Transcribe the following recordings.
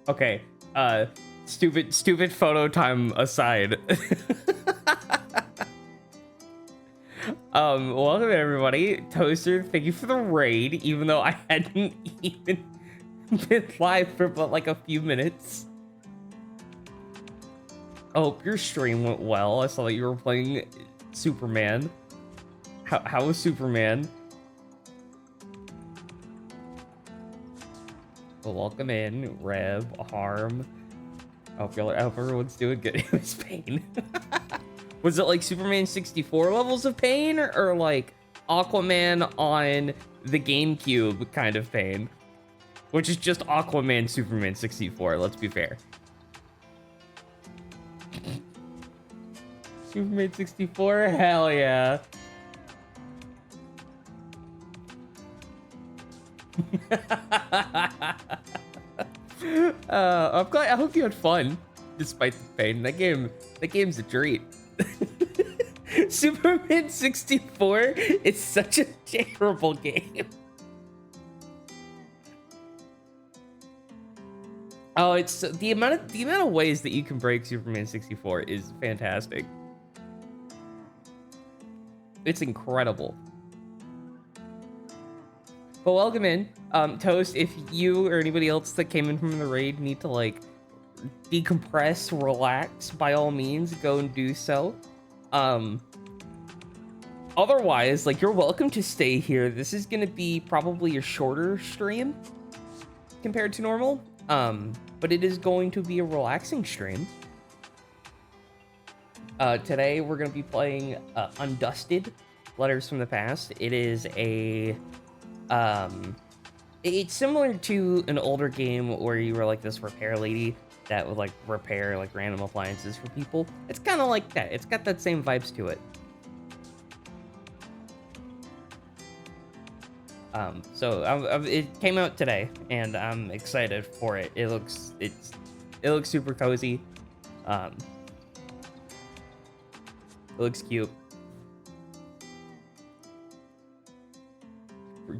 Okay, stupid photo time aside. Welcome everybody. Toaster, thank you for the raid, even though I hadn't even been live for but like a few minutes. I hope your stream went well. I saw that you were playing Superman. How was Superman? Well, welcome in, Rev, Harm. I hope everyone's doing good. It was pain. Was it like Superman 64 levels of pain, or like Aquaman on the GameCube kind of pain? Which is just Aquaman Superman 64, let's be fair. Superman 64? Hell yeah. I'm glad. I hope you had fun despite the pain. That game's a treat. Superman 64 is such a terrible game. Oh, it's the amount of ways that you can break Superman 64 is fantastic. It's incredible. But welcome in, Toast. If you or anybody else that came in from the raid need to like decompress, relax, by all means, go and do so. Otherwise, like, you're welcome to stay here. This is gonna be probably a shorter stream compared to normal, but it is going to be a relaxing stream. Today we're gonna be playing Undusted, Letters from the Past. It is a it's similar to an older game where you were like this repair lady that would like repair like random appliances for people. It's kind of like that. It's got that same vibes to it. It came out today, and I'm excited for it. It looks super cozy. It looks cute.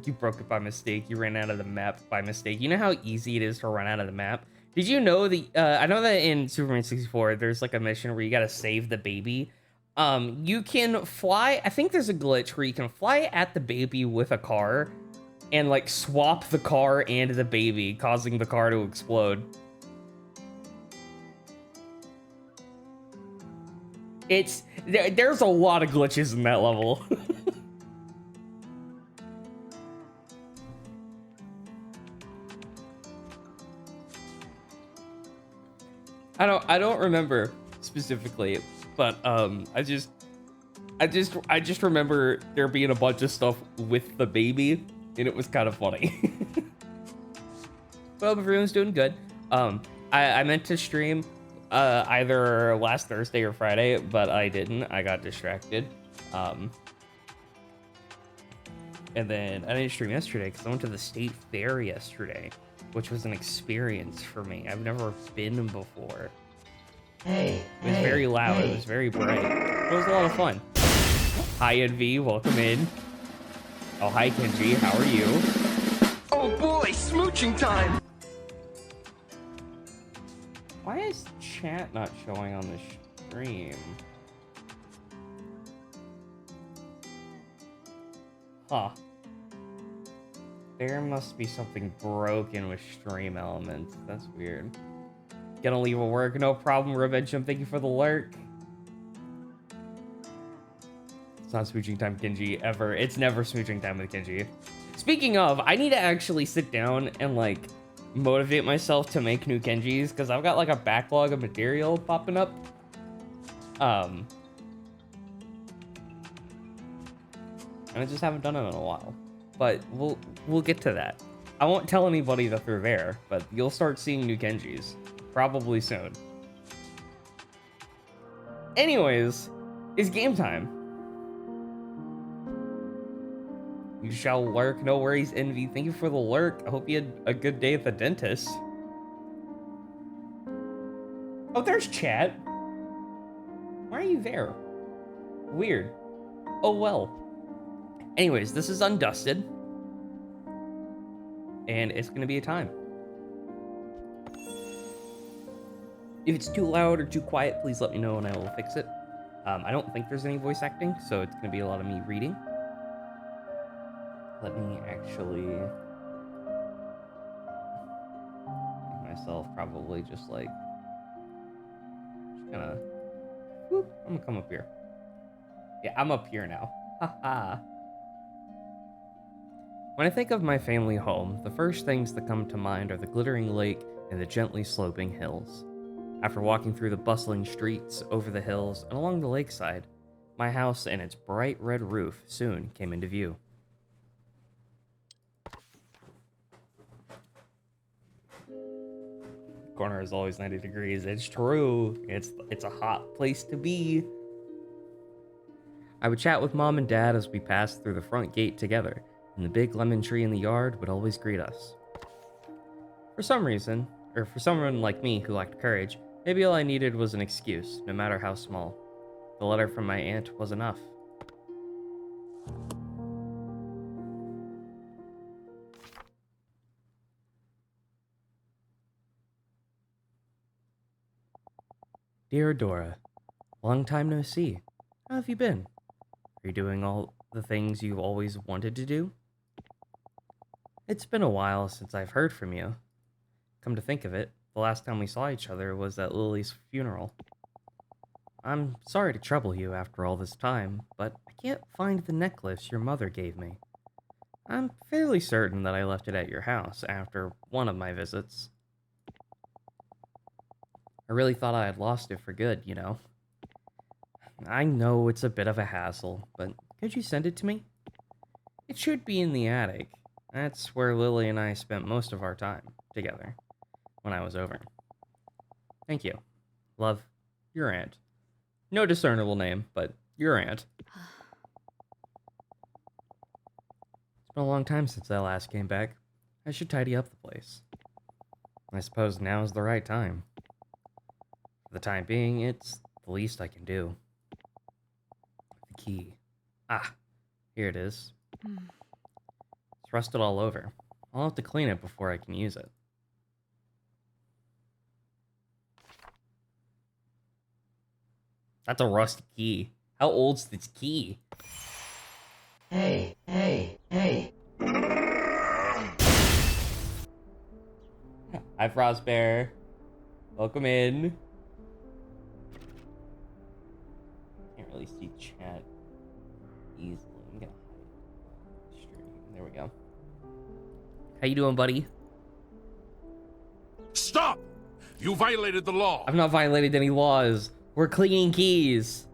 You broke it by mistake. You ran out of the map by mistake. You know how easy it is to run out of the map? Did you know I know that in Superman 64, there's like a mission where you gotta save the baby. You can fly. I think there's a glitch where you can fly at the baby with a car and like swap the car and the baby, causing the car to explode. There's a lot of glitches in that level. I don't remember specifically, but I just remember there being a bunch of stuff with the baby, and it was kind of funny. Well, everyone's doing good. I meant to stream either last Thursday or Friday, but I didn't. I got distracted. And then I didn't stream yesterday because I went to the state fair yesterday, which was an experience for me. I've never been before. It was very loud. It was very bright. It was a lot of fun. Hi, NV. Welcome in. Oh, hi, Kenji. How are you? Oh boy, smooching time! Why is chat not showing on the stream? Huh. There must be something broken with stream elements. That's weird. Gonna leave work. No problem, Revengeum. Thank you for the lurk. It's not smooching time, Kenji, ever. It's never smooching time with Kenji. Speaking of, I need to actually sit down and, like, motivate myself to make new Kenjis, because I've got, like, a backlog of material popping up. And I just haven't done it in a while. But we'll get to that. I won't tell anybody that they're there, but you'll start seeing new Kenjis. Probably soon. Anyways, it's game time. You shall lurk. No worries, Envy. Thank you for the lurk. I hope you had a good day at the dentist. Oh, there's chat. Why are you there? Weird. Oh, well. Anyways, this is Undusted. And it's going to be a time. If it's too loud or too quiet, please let me know and I will fix it. I don't think there's any voice acting, so it's going to be a lot of me reading. Let me actually make myself probably just like, gonna, whoop, I'm gonna come up here. Yeah, I'm up here now. Haha. When I think of my family home, the first things that come to mind are the glittering lake and the gently sloping hills. After walking through the bustling streets, over the hills, and along the lakeside, my house and its bright red roof soon came into view. Corner is always 90 degrees. It's true. It's a hot place to be. I would chat with Mom and Dad as we passed through the front gate together, and the big lemon tree in the yard would always greet us. For some reason, or for someone like me who lacked courage, maybe all I needed was an excuse, no matter how small. The letter from my aunt was enough. Dear Dora, long time no see. How have you been? Are you doing all the things you've always wanted to do? It's been a while since I've heard from you. Come to think of it, the last time we saw each other was at Lily's funeral. I'm sorry to trouble you after all this time, but I can't find the necklace your mother gave me. I'm fairly certain that I left it at your house after one of my visits. I really thought I had lost it for good, you know. I know it's a bit of a hassle, but could you send it to me? It should be in the attic. That's where Lily and I spent most of our time together when I was over. Thank you. Love, your aunt. No discernible name, but your aunt. It's been a long time since I last came back. I should tidy up the place. I suppose now is the right time. For the time being, it's the least I can do. The key. Ah, here it is. It's rusted all over. I'll have to clean it before I can use it. That's a rusty key. How old's this key? Hey. Hi, Frostbear. Welcome in. Can't really see chat easily. I'm gonna hide the stream. There we go. How you doing, buddy? Stop! You violated the law. I've not violated any laws. We're cleaning keys.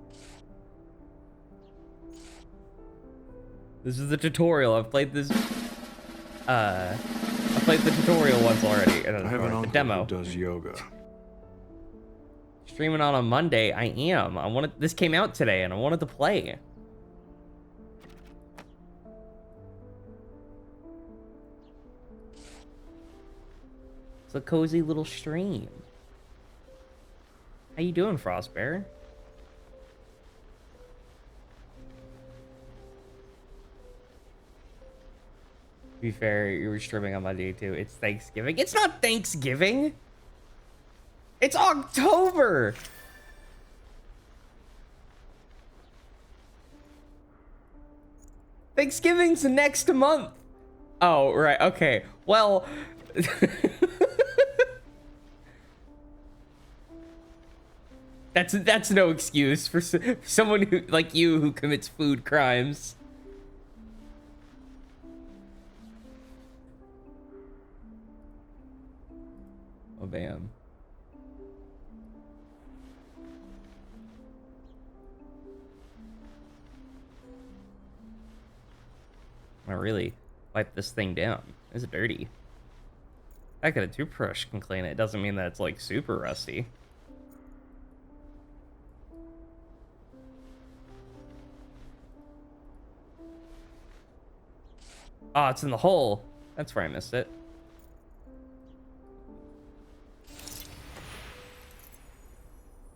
This is the tutorial. I've played this. I played the tutorial once already. I have an The uncle demo. who does yoga. Streaming on a Monday. I am. This came out today, and I wanted to play. It's a cozy little stream. How you doing, Frostbear? To be fair, you were streaming on Monday too. It's Thanksgiving. It's not Thanksgiving. It's October. Thanksgiving's next month. Oh, right. Okay. Well, that's no excuse for someone who like you who commits food crimes. Oh, bam. I really wipe this thing down. It's dirty. I got a toothbrush can clean it. It doesn't mean that it's like super rusty. Oh, it's in the hole. That's where I missed it.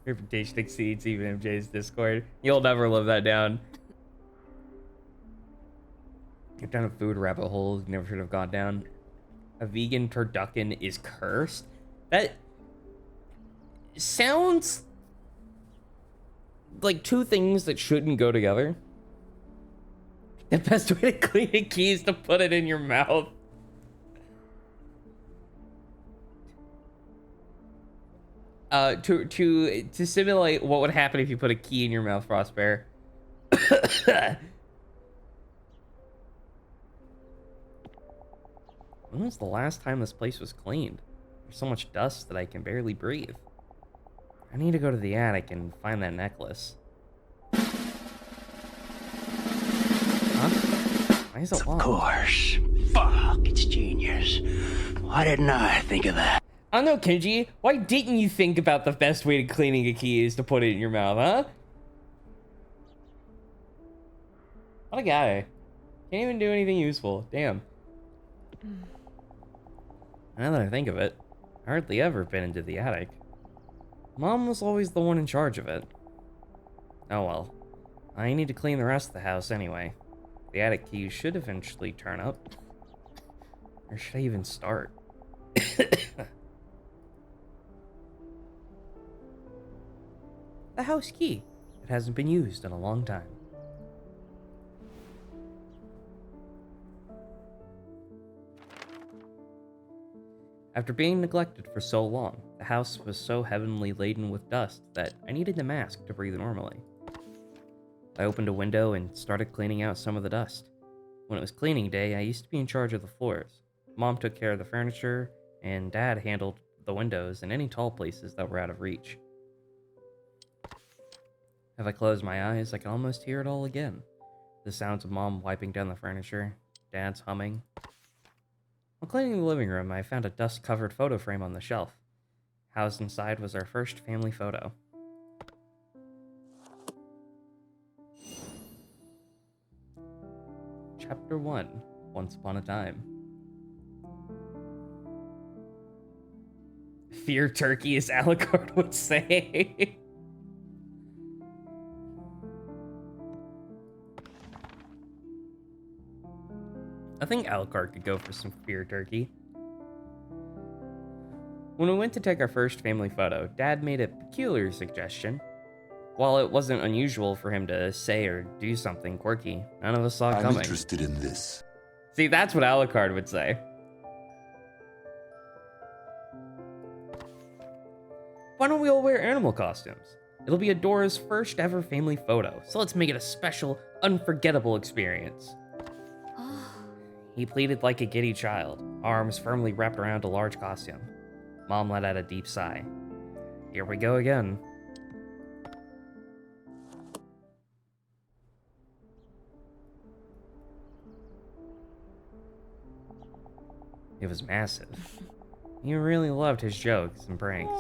Reputation exceeds even MJ's Discord. You'll never live that down. You've done a food rabbit hole you never should have gone down. A vegan turducken is cursed? That sounds like two things that shouldn't go together. The best way to clean a key is to put it in your mouth. To simulate what would happen if you put a key in your mouth, Frostbear. When was the last time this place was cleaned? There's so much dust that I can barely breathe. I need to go to the attic and find that necklace. Huh? Why is it locked? Of course. Fuck, it's genius. Why didn't I think of that? I don't know, Kenji. Why didn't you think about the best way to cleaning a key is to put it in your mouth, huh? What a guy. Can't even do anything useful. Damn. Now that I think of it, I hardly ever been into the attic. Mom was always the one in charge of it. Oh well. I need to clean the rest of the house anyway. The attic keys should eventually turn up. Where should I even start? The house key. It hasn't been used in a long time. After being neglected for so long, the house was so heavily laden with dust that I needed a mask to breathe normally. I opened a window and started cleaning out some of the dust. When it was cleaning day, I used to be in charge of the floors. Mom took care of the furniture, and Dad handled the windows and any tall places that were out of reach. If I closed my eyes, I could almost hear it all again. The sounds of Mom wiping down the furniture, Dad's humming. While cleaning the living room, I found a dust-covered photo frame on the shelf. Housed inside was our first family photo. Chapter 1. Once upon a time. Fear turkey, as Alucard would say. I think Alucard could go for some fear turkey. When we went to take our first family photo, Dad made a peculiar suggestion. While it wasn't unusual for him to say or do something quirky, none of us saw it coming. I'm interested in this. See, that's what Alucard would say. Why don't we all wear animal costumes? It'll be Adora's first ever family photo, so let's make it a special, unforgettable experience. He pleaded like a giddy child, arms firmly wrapped around a large costume. Mom let out a deep sigh. Here we go again. It was massive. He really loved his jokes and pranks.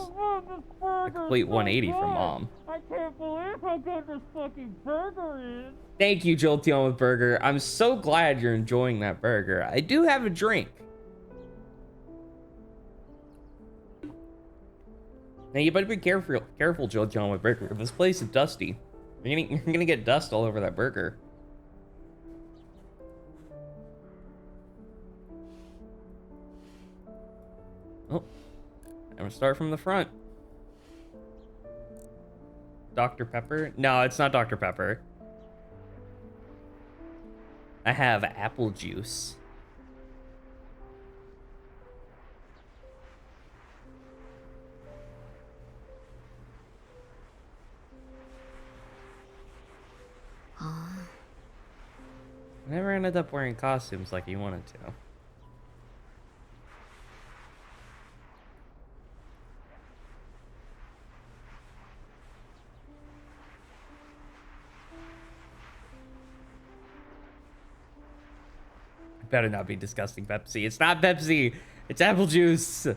A complete 180 from Mom. I can't believe how good this fucking burger is. Thank you, Jolteon with Burger. I'm so glad you're enjoying that burger. I do have a drink. Now you better be careful, Jolteon with Burger. This place is dusty. You're gonna get dust all over that burger. Oh, I'm gonna start from the front. Dr. Pepper? No, it's not Dr. Pepper. I have apple juice. I never ended up wearing costumes like you wanted to. Better not be disgusting Pepsi. It's not Pepsi. It's apple juice.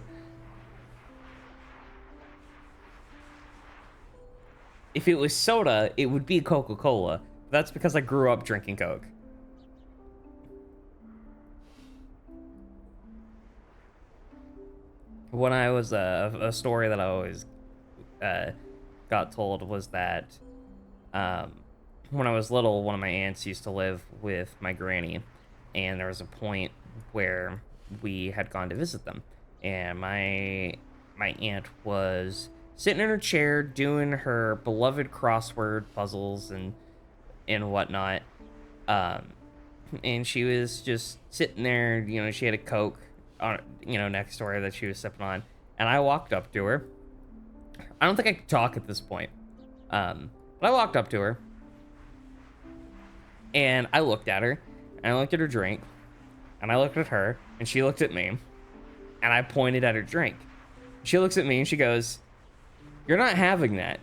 If it was soda, it would be Coca-Cola. That's because I grew up drinking Coke. When I was a story that I always got told was that when I was little, one of my aunts used to live with my granny. And there was a point where we had gone to visit them, and my aunt was sitting in her chair doing her beloved crossword puzzles and whatnot, and she was just sitting there. You know, she had a Coke on, next to her that she was sipping on, and I walked up to her. I don't think I could talk at this point, but I walked up to her, and I looked at her. And I looked at her drink, and I looked at her, and she looked at me, and I pointed at her drink. She looks at me, and she goes, "You're not having that."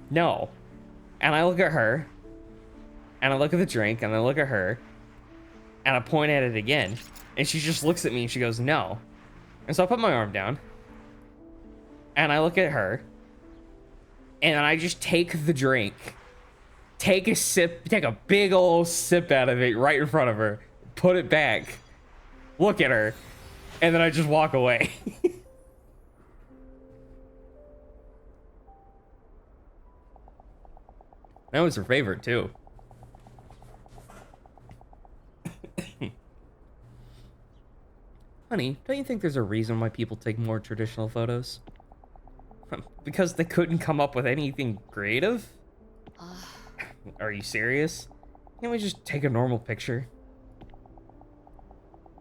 No. And I look at her, and I look at the drink, and I look at her, and I point at it again, and she just looks at me, and she goes, "No." And so I put my arm down, and I look at her, and I just take the drink. Take a sip, take a big old sip out of it right in front of her, put it back, look at her, and then I just walk away. That was her favorite, too. Honey, don't you think there's a reason why people take more traditional photos? Because they couldn't come up with anything creative? Are you serious? Can't we just take a normal picture?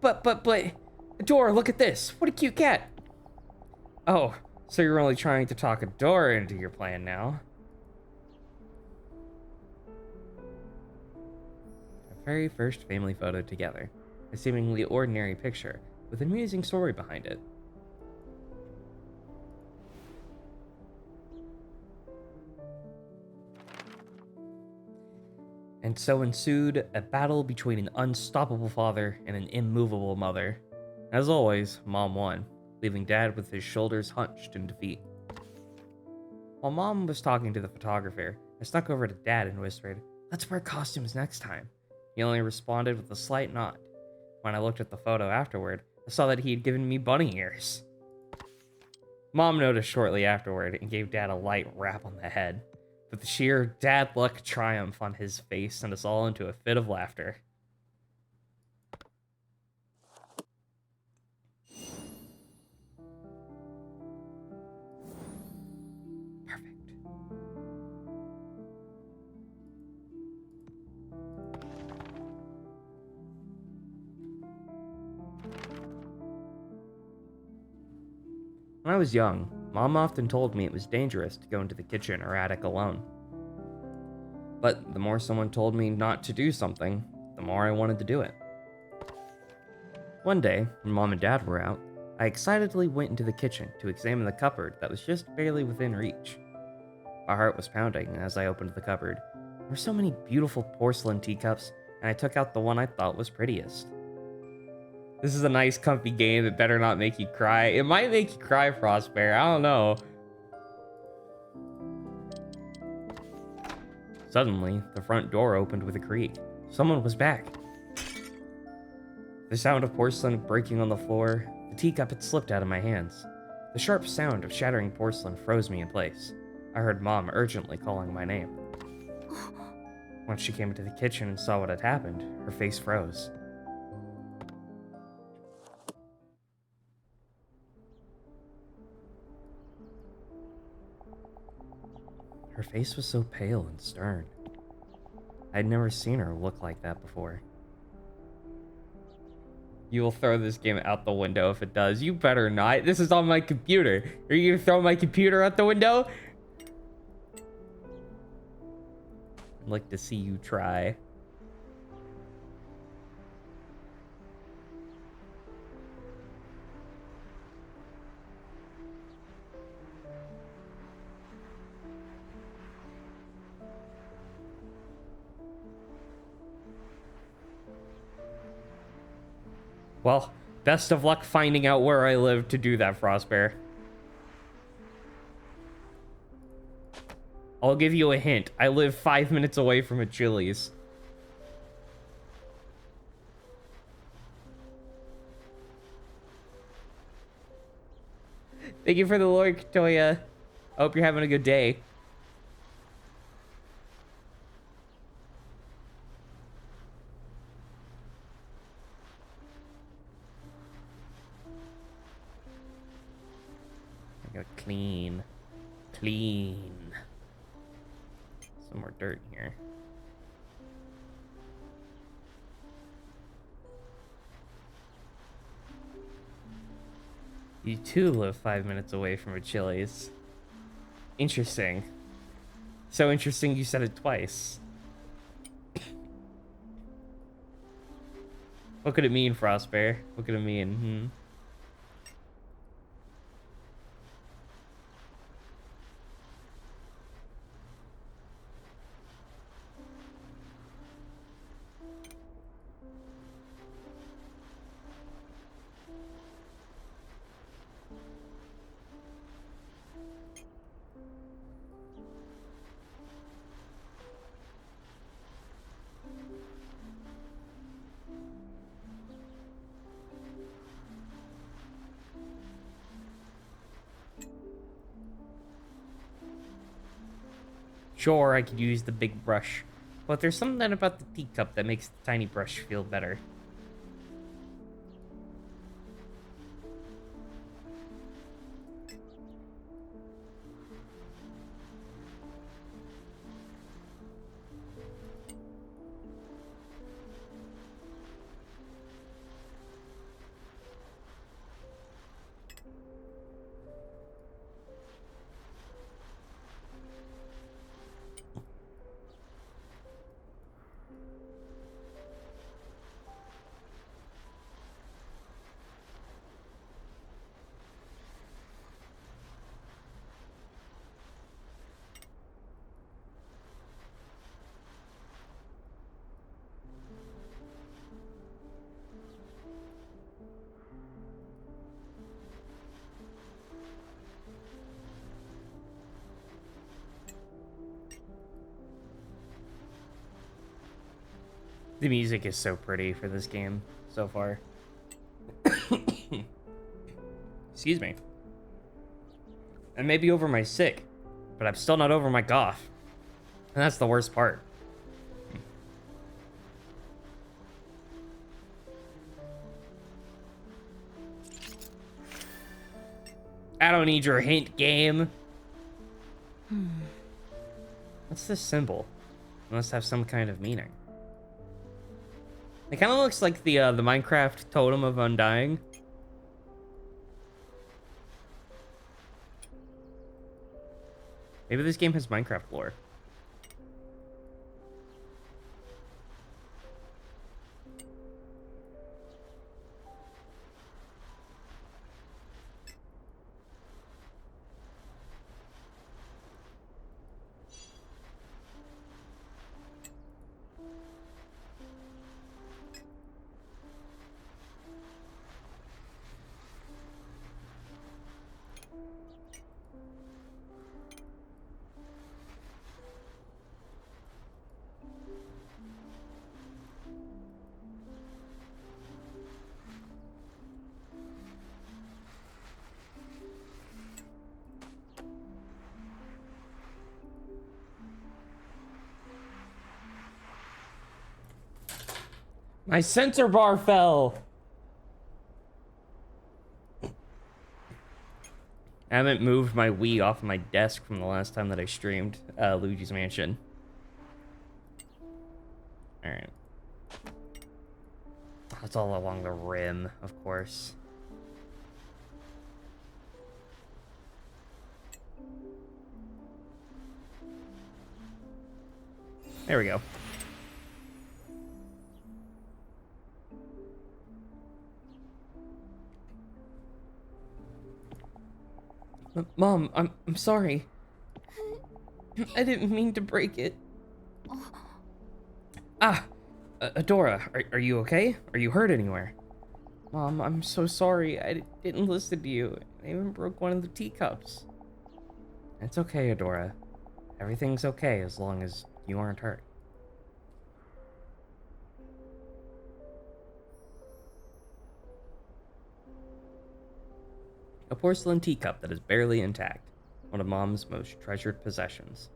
But, Adora, look at this. What a cute cat. Oh, so you're only trying to talk Adora into your plan now. Our very first family photo together. A seemingly ordinary picture with an amusing story behind it. And so ensued a battle between an unstoppable father and an immovable mother. As always, Mom won, leaving Dad with his shoulders hunched in defeat. While Mom was talking to the photographer, I snuck over to Dad and whispered, "Let's wear costumes next time." He only responded with a slight nod. When I looked at the photo afterward, I saw that he had given me bunny ears. Mom noticed shortly afterward and gave Dad a light rap on the head. But the sheer dad luck triumph on his face sent us all into a fit of laughter. Perfect. When I was young, Mom often told me it was dangerous to go into the kitchen or attic alone. But the more someone told me not to do something, the more I wanted to do it. One day, when Mom and Dad were out, I excitedly went into the kitchen to examine the cupboard that was just barely within reach. My heart was pounding as I opened the cupboard. There were so many beautiful porcelain teacups, and I took out the one I thought was prettiest. This is a nice, comfy game that better not make you cry. It might make you cry, Frostbear. I don't know. Suddenly, the front door opened with a creak. Someone was back. The sound of porcelain breaking on the floor, the teacup had slipped out of my hands. The sharp sound of shattering porcelain froze me in place. I heard Mom urgently calling my name. Once she came into the kitchen and saw what had happened, her face froze. Her face was so pale and stern. I'd never seen her look like that before. You will throw this game out the window if it does. You better not. This is on my computer. Are you gonna throw my computer out the window? I'd like to see you try. Well, best of luck finding out where I live to do that, Frostbear. I'll give you a hint. I live 5 minutes away from a Chili's. Thank you for the lore, Katoya. I hope you're having a good day. I gotta clean. Some more dirt here. You too live 5 minutes away from a Chili's. Interesting. So interesting you said it twice. What could it mean, Frostbear? What could it mean? Sure, I could use the big brush, but there's something about the teacup that makes the tiny brush feel better. The music is so pretty for this game. so far. Excuse me. I may be over my sick, but I'm still not over my goth. And that's the worst part. I don't need your hint, game. What's this symbol? It must have some kind of meaning. It kind of looks like the Minecraft totem of undying. Maybe this game has Minecraft lore. My sensor bar fell. I haven't moved my Wii off my desk from the last time that I streamed Luigi's Mansion. All right. It's all along the rim, of course. There we go. Mom, I'm sorry. I didn't mean to break it. Ah, Adora, are you okay? Are you hurt anywhere? Mom, I'm so sorry. I didn't listen to you. I even broke one of the teacups. It's okay, Adora. Everything's okay as long as you aren't hurt. A porcelain teacup that is barely intact, one of Mom's most treasured possessions.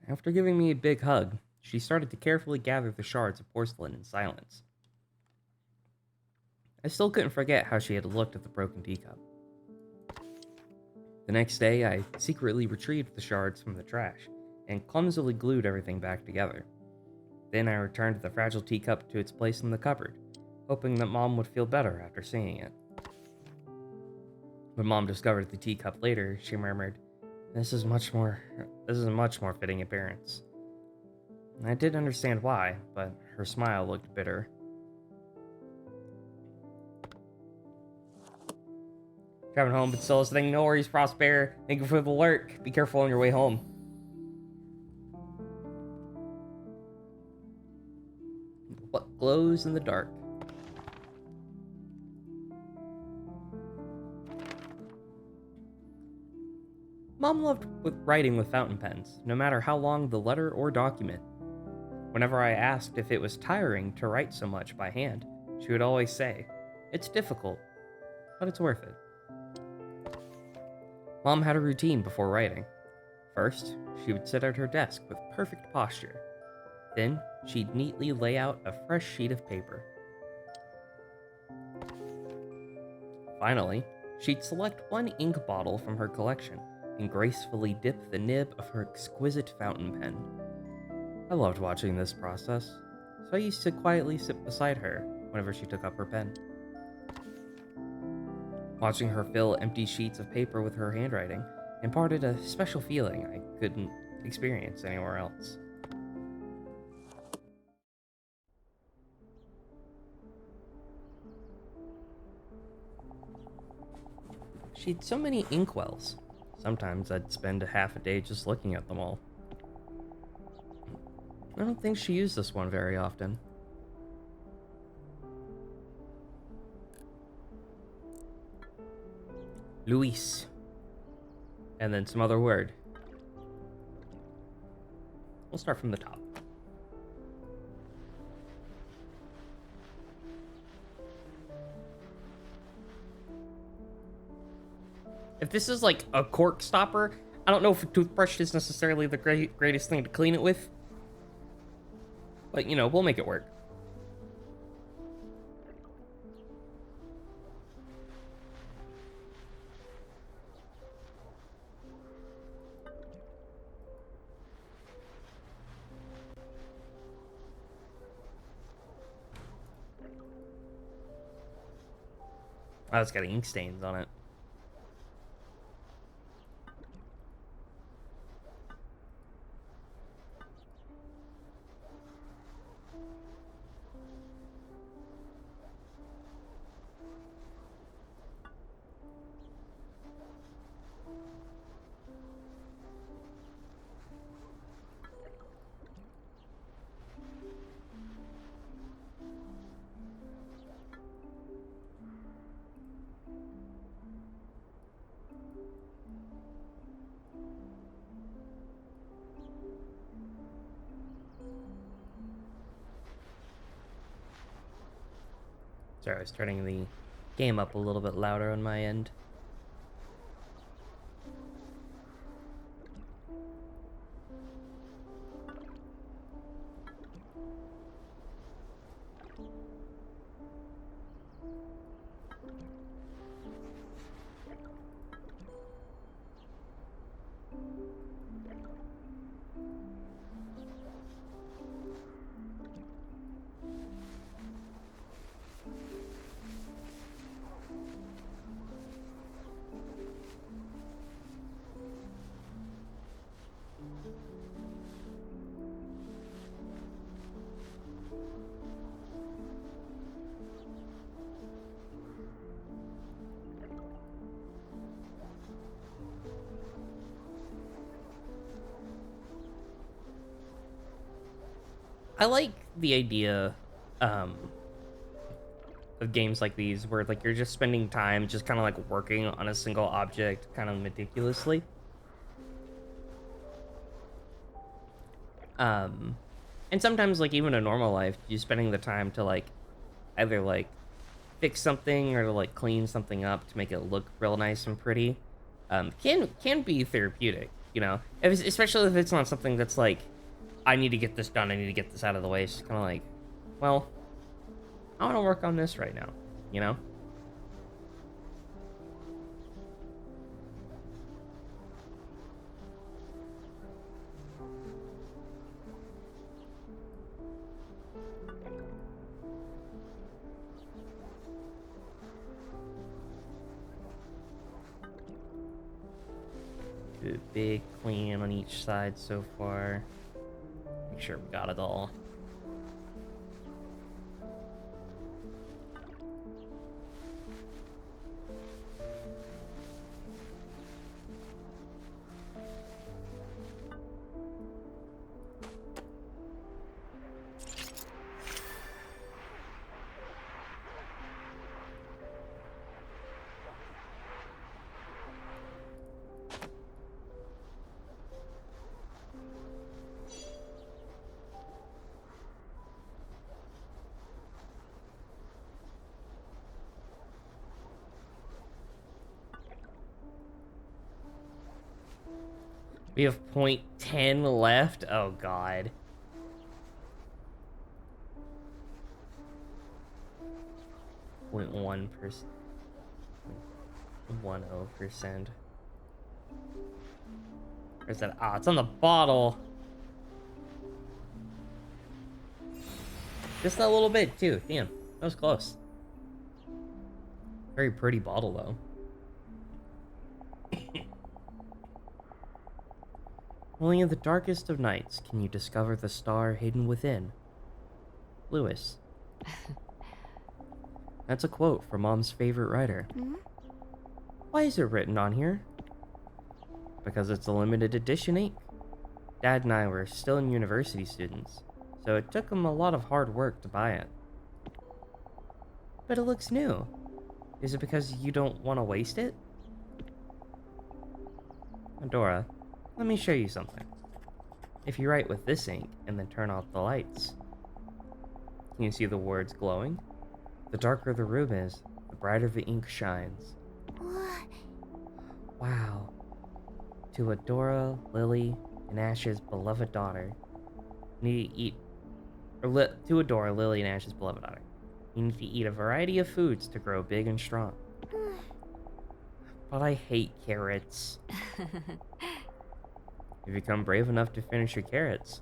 After giving me a big hug, she started to carefully gather the shards of porcelain in silence. I still couldn't forget how she had looked at the broken teacup. The next day, I secretly retrieved the shards from the trash and clumsily glued everything back together. Then I returned the fragile teacup to its place in the cupboard, hoping that Mom would feel better after seeing it. When Mom discovered the teacup later, she murmured, This is a much more fitting appearance." I did understand why, but her smile looked bitter. Driving home, but still listening. No worries, Prosper. Thank you for the alert. Be careful on your way home. What glows in the dark? Mom loved writing with fountain pens, no matter how long the letter or document. Whenever I asked if it was tiring to write so much by hand, she would always say, "It's difficult, but it's worth it." Mom had a routine before writing. First, she would sit at her desk with perfect posture. Then, she'd neatly lay out a fresh sheet of paper. Finally, she'd select one ink bottle from her collection and gracefully dip the nib of her exquisite fountain pen. I loved watching this process, so I used to quietly sit beside her whenever she took up her pen. Watching her fill empty sheets of paper with her handwriting imparted a special feeling I couldn't experience anywhere else. She had so many inkwells. Sometimes I'd spend a half a day just looking at them all. I don't think she used this one very often. Luis. And then some other word. We'll start from the top. If this is like a cork stopper, I don't know if a toothbrush is necessarily the greatest thing to clean it with. But, you know, we'll make it work. Oh, it's got ink stains on it. Sorry, I was turning the game up a little bit louder on my end. I like the idea of games like these where like you're just spending time just kind of like working on a single object kind of meticulously. And sometimes like even in normal life, you spending the time to like either like fix something or to like clean something up to make it look real nice and pretty can be therapeutic, you know, especially if it's not something that's like, I need to get this done, I need to get this out of the way. It's kind of like, well, I want to work on this right now, you know? Do a big clean on each side so far. Make sure we got it all. We have 0.10 left. Oh god. 0.1%. 10%. Where's that? Ah, it's on the bottle. Just a little bit too. Damn, that was close. Very pretty bottle though. Only in the darkest of nights can you discover the star hidden within. Lewis. That's a quote from Mom's favorite writer. Hmm? Why is it written on here? Because it's a limited edition ink. Dad and I were still university students, so it took him a lot of hard work to buy it. But it looks new. Is it because you don't want to waste it? Dora, let me show you something. If you write with this ink and then turn off the lights, can you see the words glowing? The darker the room is, the brighter the ink shines. What? Wow. To Adora, Lily, and Ash's beloved daughter. You need to eat... to Adora, Lily, and Ash's beloved daughter. You need to eat a variety of foods to grow big and strong. But I hate carrots. If you become brave enough to finish your carrots,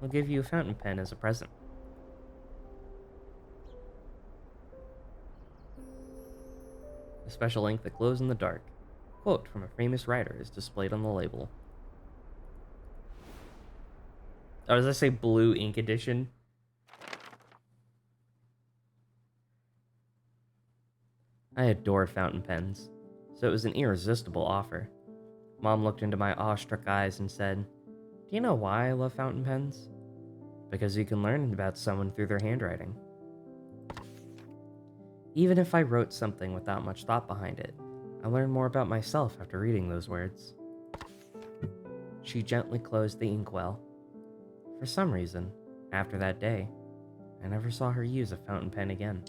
I'll give you a fountain pen as a present. A special ink that glows in the dark. A quote from a famous writer is displayed on the label. Oh, does that say blue ink edition? I adored fountain pens, so it was an irresistible offer. Mom looked into my awestruck eyes and said, "Do you know why I love fountain pens? Because you can learn about someone through their handwriting. Even if I wrote something without much thought behind it, I learned more about myself after reading those words." She gently closed the inkwell. For some reason, after that day, I never saw her use a fountain pen again.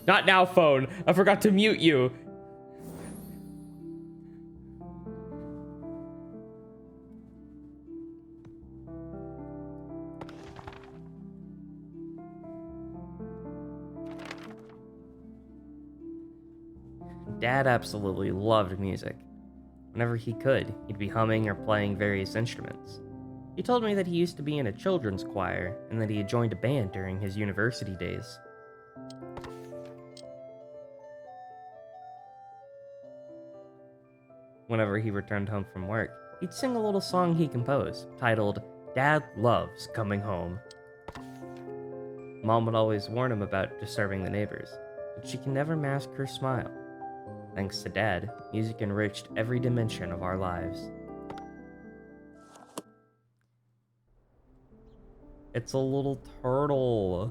Not now, phone. I forgot to mute you. Dad absolutely loved music. Whenever he could, he'd be humming or playing various instruments. He told me that he used to be in a children's choir and that he had joined a band during his university days. Whenever he returned home from work, he'd sing a little song he composed, titled, "Dad Loves Coming Home." Mom would always warn him about disturbing the neighbors, but she can never mask her smile. Thanks to Dad, music enriched every dimension of our lives. It's a little turtle.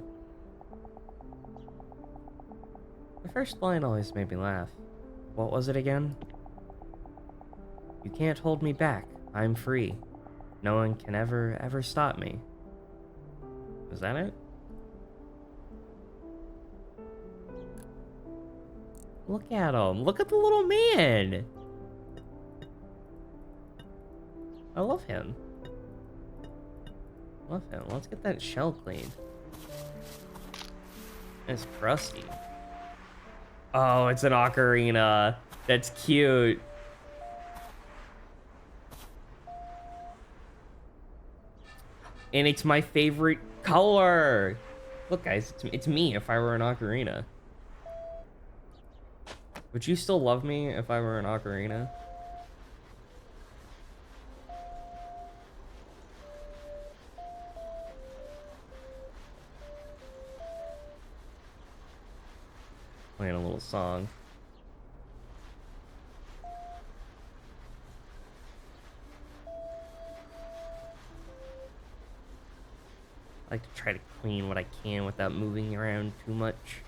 The first line always made me laugh. What was it again? "You can't hold me back. I'm free. No one can ever stop me." Is that it? Look at him. Look at the little man. I love him. Love him. Let's get that shell cleaned. It's crusty. Oh, it's an ocarina. That's cute. And it's my favorite color. Look, guys, it's me if I were an ocarina. Would you still love me if I were an ocarina? Playing a little song. I like to try to clean what I can without moving around too much.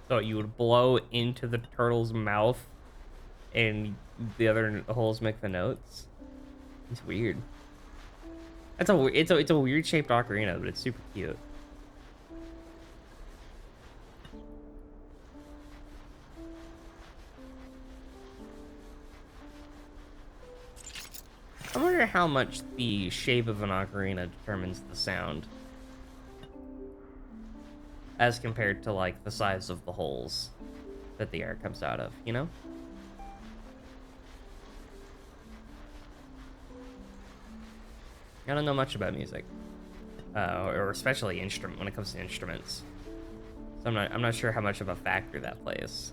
So you would blow into the turtle's mouth and the other holes make the notes? It's weird. It's a weird shaped ocarina, but it's super cute. I wonder how much the shape of an ocarina determines the sound, as compared to, like, the size of the holes that the air comes out of, you know? I don't know much about music, or especially when it comes to instruments. So I'm not sure how much of a factor that plays.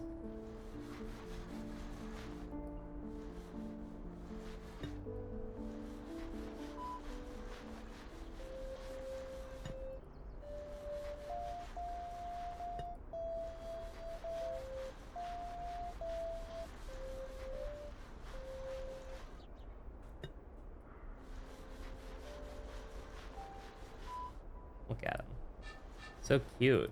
So cute.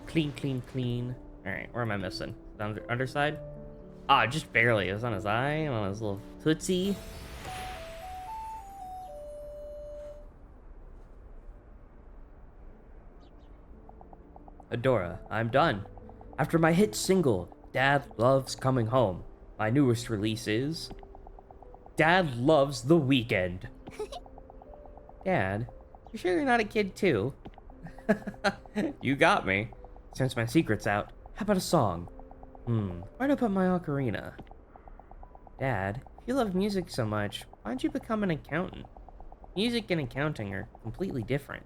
Clean, clean, clean. All right, where am I missing? Underside? Ah, just barely. It was on his eye, on his little tootsie. Adora, I'm done. After my hit single, Dad Loves Coming Home, my newest release is Dad Loves the Weekend. Dad, you sure you're not a kid too? You got me. Since my secret's out, how about a song? Where'd I put my ocarina? Dad, if you love music so much, why'd you become an accountant? Music and accounting are completely different.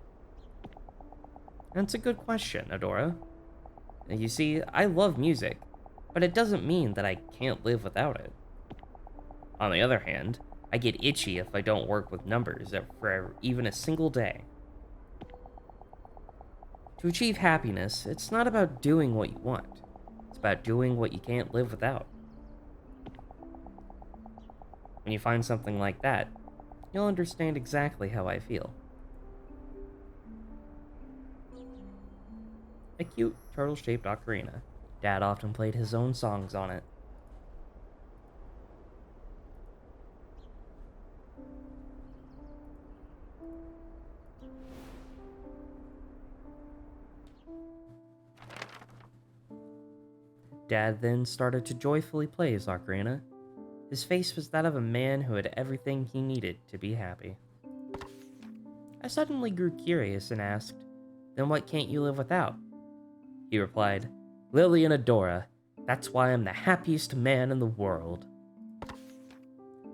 That's a good question, Adora. You see, I love music, but it doesn't mean that I can't live without it. On the other hand, I get itchy if I don't work with numbers for even a single day. To achieve happiness, it's not about doing what you want. It's about doing what you can't live without. When you find something like that, you'll understand exactly how I feel. A cute, turtle-shaped ocarina. Dad often played his own songs on it. Dad then started to joyfully play his ocarina. His face was that of a man who had everything he needed to be happy. I suddenly grew curious and asked, "Then what can't you live without?" He replied, "Lily and Adora. That's why I'm the happiest man in the world."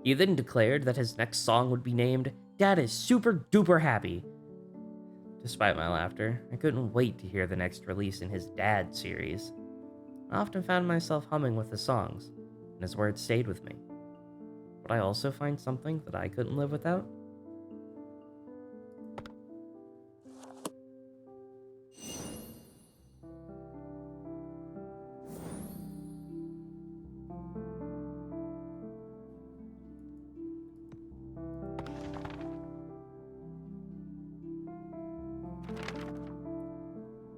He then declared that his next song would be named Dad is Super Duper Happy. Despite my laughter, I couldn't wait to hear the next release in his Dad series. I often found myself humming with his songs, and his words stayed with me. Would I also find something that I couldn't live without?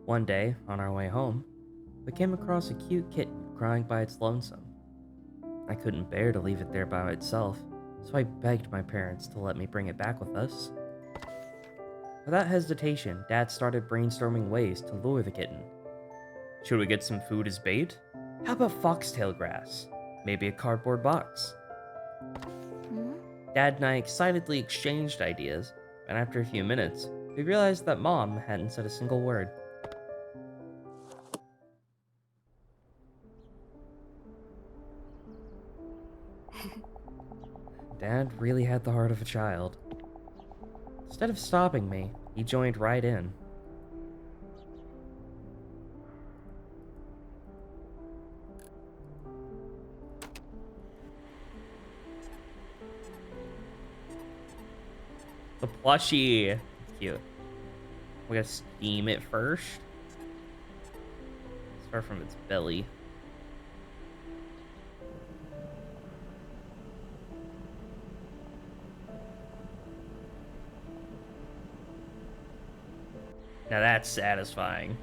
One day, on our way home, we came across a cute kitten crying by its lonesome. I couldn't bear to leave it there by itself, so I begged my parents to let me bring it back with us. Without hesitation, Dad started brainstorming ways to lure the kitten. Should we get some food as bait? How about foxtail grass? Maybe a cardboard box? Dad and I excitedly exchanged ideas, and after a few minutes, we realized that Mom hadn't said a single word. Dad really had the heart of a child. Instead of stopping me, he joined right in. The plushie. Cute. We gotta steam it first. Start from its belly. Now that's satisfying.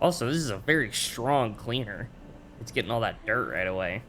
Also, this is a very strong cleaner. It's getting all that dirt right away.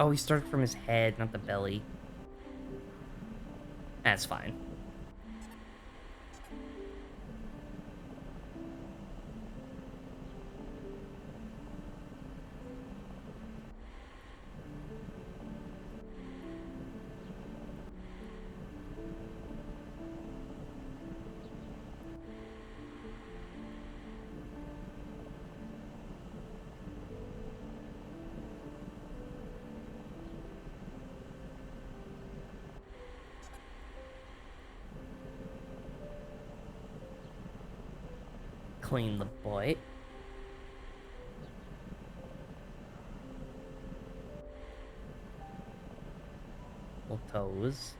Oh, he started from his head, not the belly. That's fine. Clean the butt. Little toes.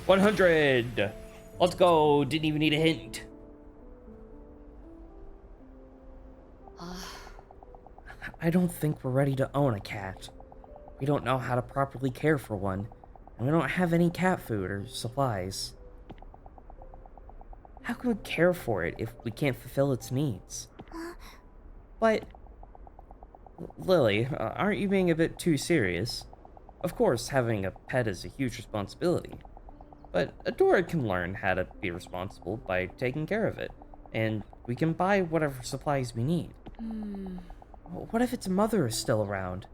$100. Let's go. Didn't even need a hint. I don't think we're ready to own a cat. We don't know how to properly care for one, and we don't have any cat food or supplies. How can we care for it if we can't fulfill its needs? But, Lily, aren't you being a bit too serious? Of course, having a pet is a huge responsibility. But Adora can learn how to be responsible by taking care of it, and we can buy whatever supplies we need. What if its mother is still around?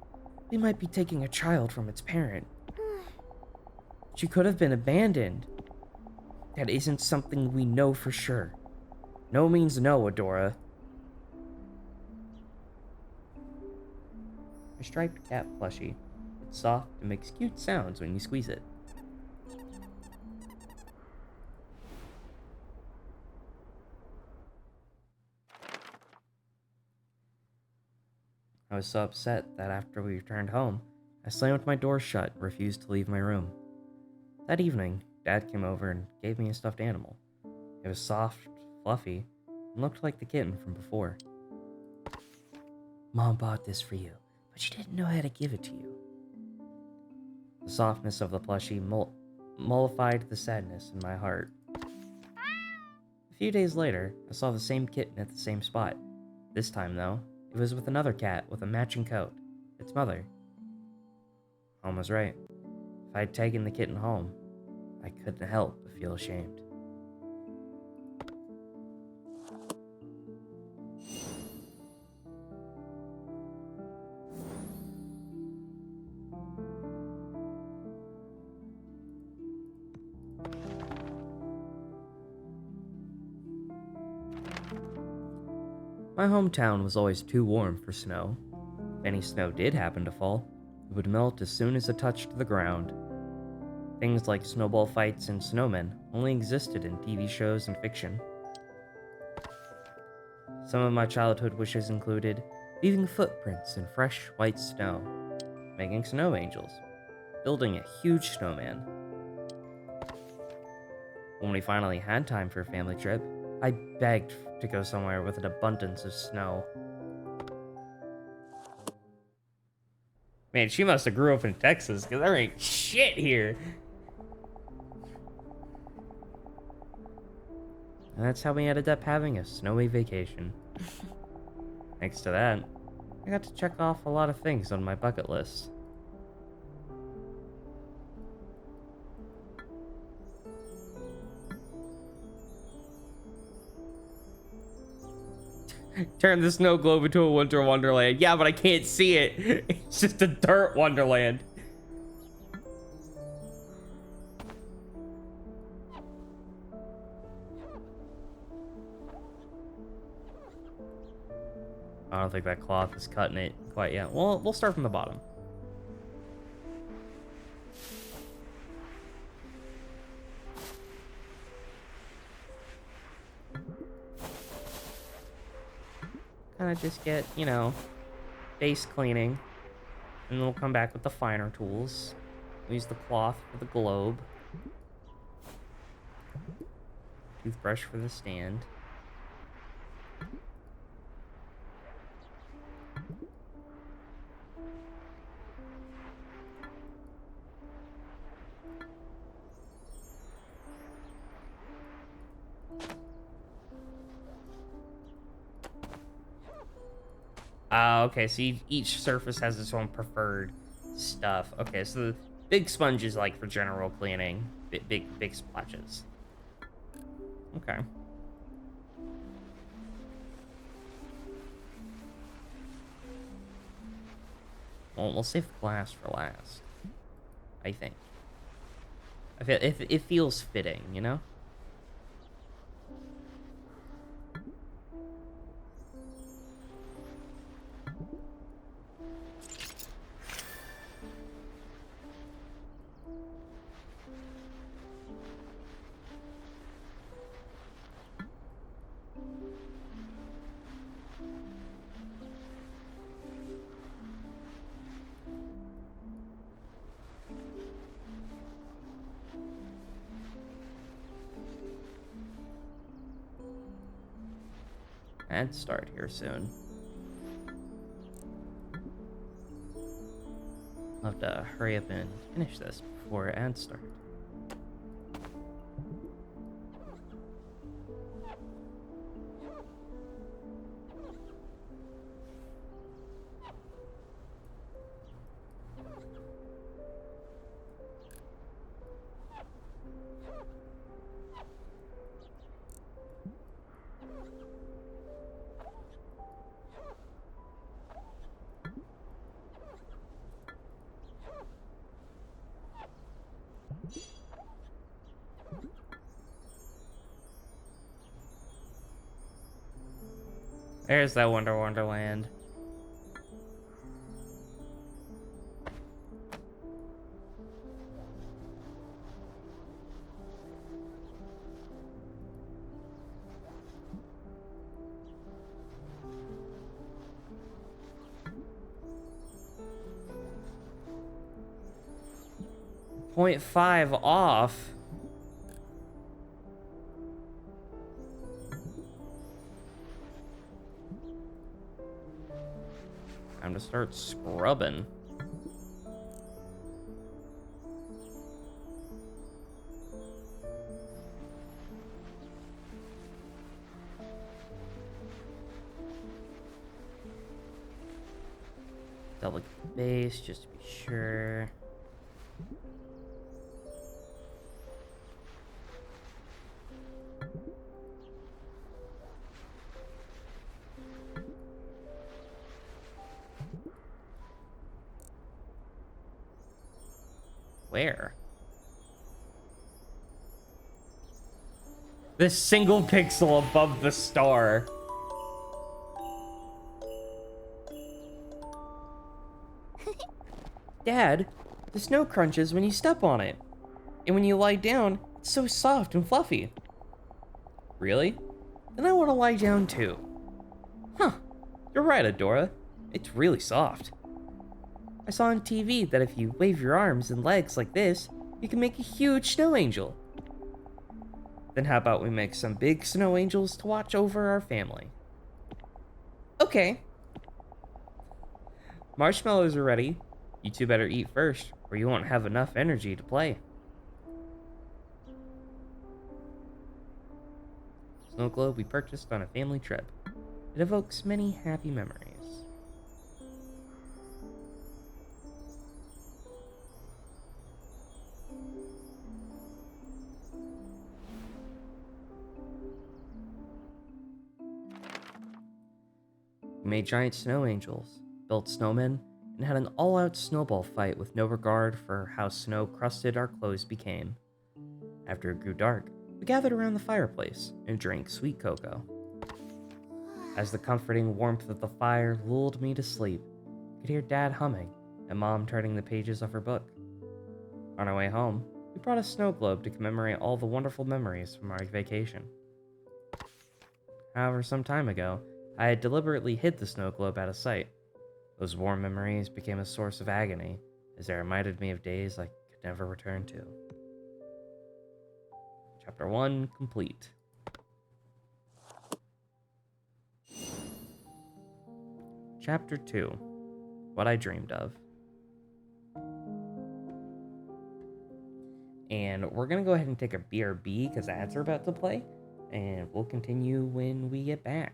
We might be taking a child from its parent. She could have been abandoned. That isn't something we know for sure. No means no, Adora. A striped cat plushie. It's soft and makes cute sounds when you squeeze it. I was so upset that after we returned home, I slammed my door shut and refused to leave my room. That evening, Dad came over and gave me a stuffed animal. It was soft, fluffy, and looked like the kitten from before. Mom bought this for you, but she didn't know how to give it to you. The softness of the plushie mollified the sadness in my heart. A few days later, I saw the same kitten at the same spot. This time, though, it was with another cat with a matching coat, its mother. Mom was right. If I had taken the kitten home, I couldn't help but feel ashamed. My hometown was always too warm for snow. If any snow did happen to fall, it would melt as soon as it touched the ground. Things like snowball fights and snowmen only existed in TV shows and fiction. Some of my childhood wishes included leaving footprints in fresh white snow, making snow angels, building a huge snowman. When we finally had time for a family trip, I begged to go somewhere with an abundance of snow. Man, she must have grew up in Texas, because there ain't shit here. And that's how we ended up having a snowy vacation. Thanks to that, I got to check off a lot of things on my bucket list. Turn the snow globe into a winter wonderland. Yeah, but I can't see it. It's just a dirt wonderland. I don't think that cloth is cutting it quite yet. Well, we'll start from the bottom. Kind of just get, you know, base cleaning. And then we'll come back with the finer tools. We'll use the cloth for the globe. Toothbrush for the stand. Okay, so each surface has its own preferred stuff. Okay, so the big sponge is like for general cleaning, big splashes. Okay. Well, we'll save the glass for last, I think. I feel it feels fitting, you know? And start here soon. I'll have to hurry up and finish this before and start. There's that Wonderland. .5 off. Time to start scrubbing. Double base just to be sure. Where? This single pixel above the star. Dad, the snow crunches when you step on it. And when you lie down, it's so soft and fluffy. Really? Then I want to lie down too. Huh. You're right, Adora. It's really soft. I saw on TV that if you wave your arms and legs like this, you can make a huge snow angel. Then how about we make some big snow angels to watch over our family? Okay. Marshmallows are ready. You two better eat first, or you won't have enough energy to play. Snow globe we purchased on a family trip. It evokes many happy memories. We made giant snow angels, built snowmen, and had an all-out snowball fight with no regard for how snow-crusted our clothes became. After it grew dark, we gathered around the fireplace and drank sweet cocoa. As the comforting warmth of the fire lulled me to sleep, I could hear Dad humming and Mom turning the pages of her book. On our way home, we brought a snow globe to commemorate all the wonderful memories from our vacation. However, some time ago, I had deliberately hid the snow globe out of sight. Those warm memories became a source of agony, as they reminded me of days I could never return to. Chapter 1 complete. Chapter 2 What I Dreamed of. And we're going to go ahead and take a BRB because ads are about to play, and we'll continue when we get back.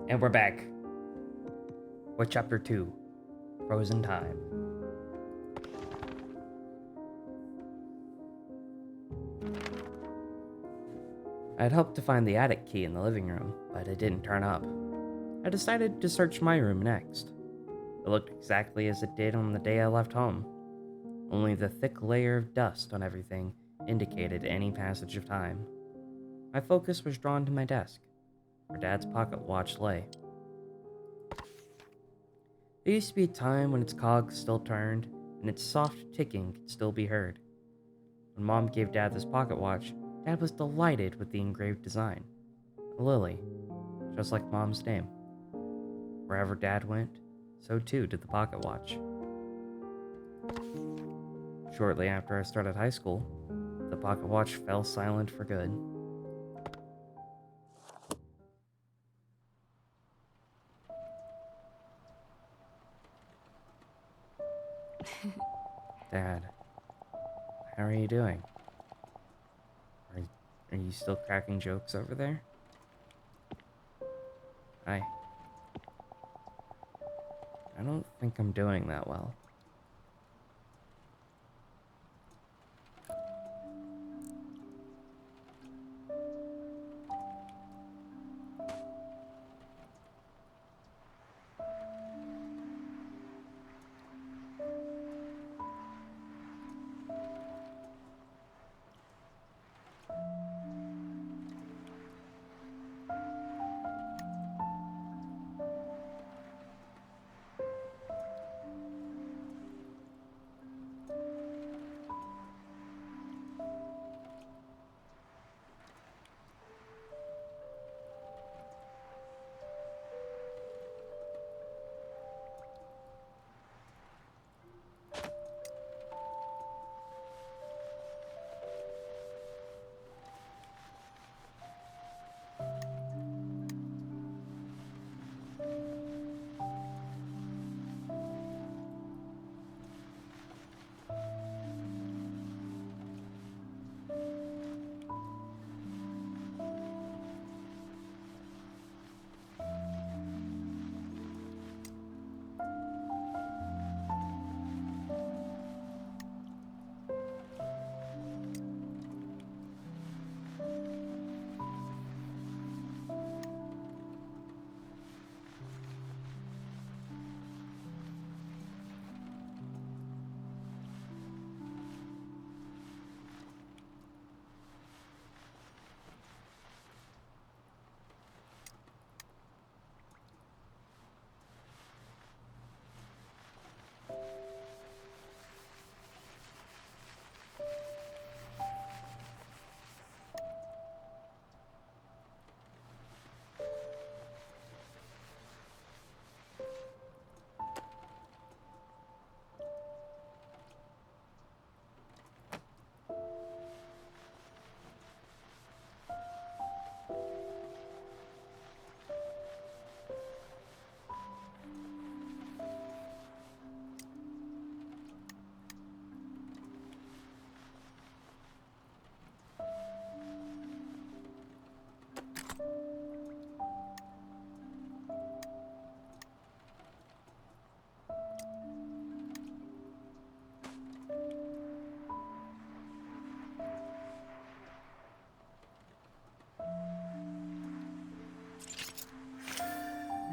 And we're back with Chapter 2, Frozen Time. I had hoped to find the attic key in the living room, but it didn't turn up. I decided to search my room next. It looked exactly as it did on the day I left home. Only the thick layer of dust on everything indicated any passage of time. My focus was drawn to my desk, where Dad's pocket watch lay. There used to be a time when its cogs still turned, and its soft ticking could still be heard. When Mom gave Dad this pocket watch, Dad was delighted with the engraved design. A lily, just like Mom's name. Wherever Dad went, so too did the pocket watch. Shortly after I started high school, the pocket watch fell silent for good. Dad, how are you doing? Are you still cracking jokes over there? I don't think I'm doing that well.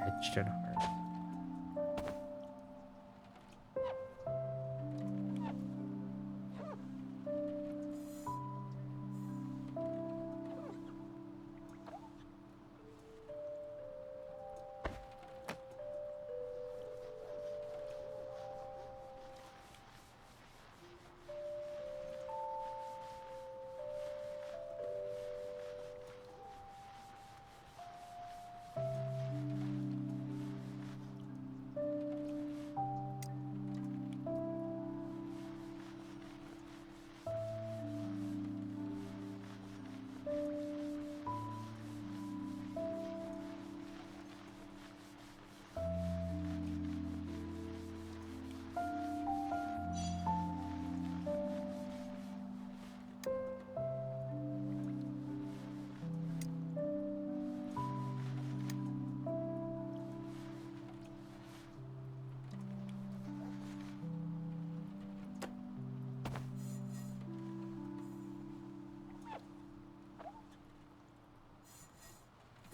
It should hurt.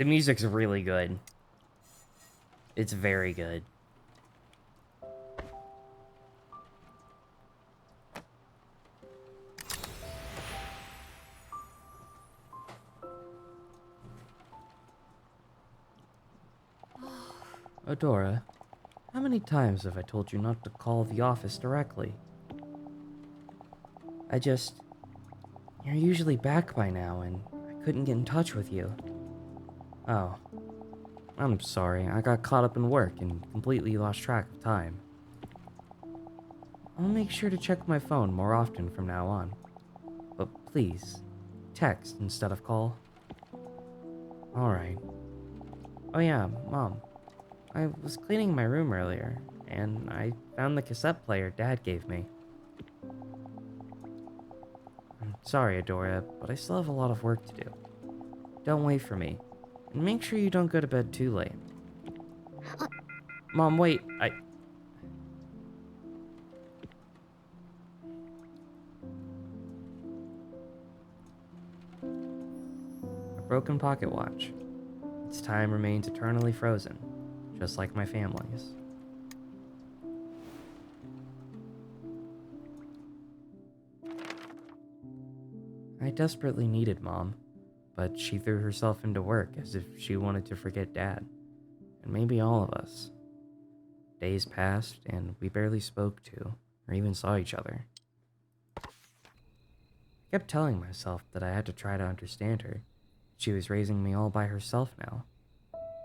The music's really good. It's very good. Adora, how many times have I told you not to call the office directly? You're usually back by now, and I couldn't get in touch with you. Oh, I'm sorry. I got caught up in work and completely lost track of time. I'll make sure to check my phone more often from now on. But please, text instead of call. Alright. Oh yeah, Mom. I was cleaning my room earlier, and I found the cassette player Dad gave me. I'm sorry, Adora, but I still have a lot of work to do. Don't wait for me, and make sure you don't go to bed too late. Mom, wait, A broken pocket watch. Its time remains eternally frozen, just like my family's. I desperately needed Mom, but she threw herself into work as if she wanted to forget Dad, and maybe all of us. Days passed, and we barely spoke to, or even saw each other. I kept telling myself that I had to try to understand her. She was raising me all by herself now.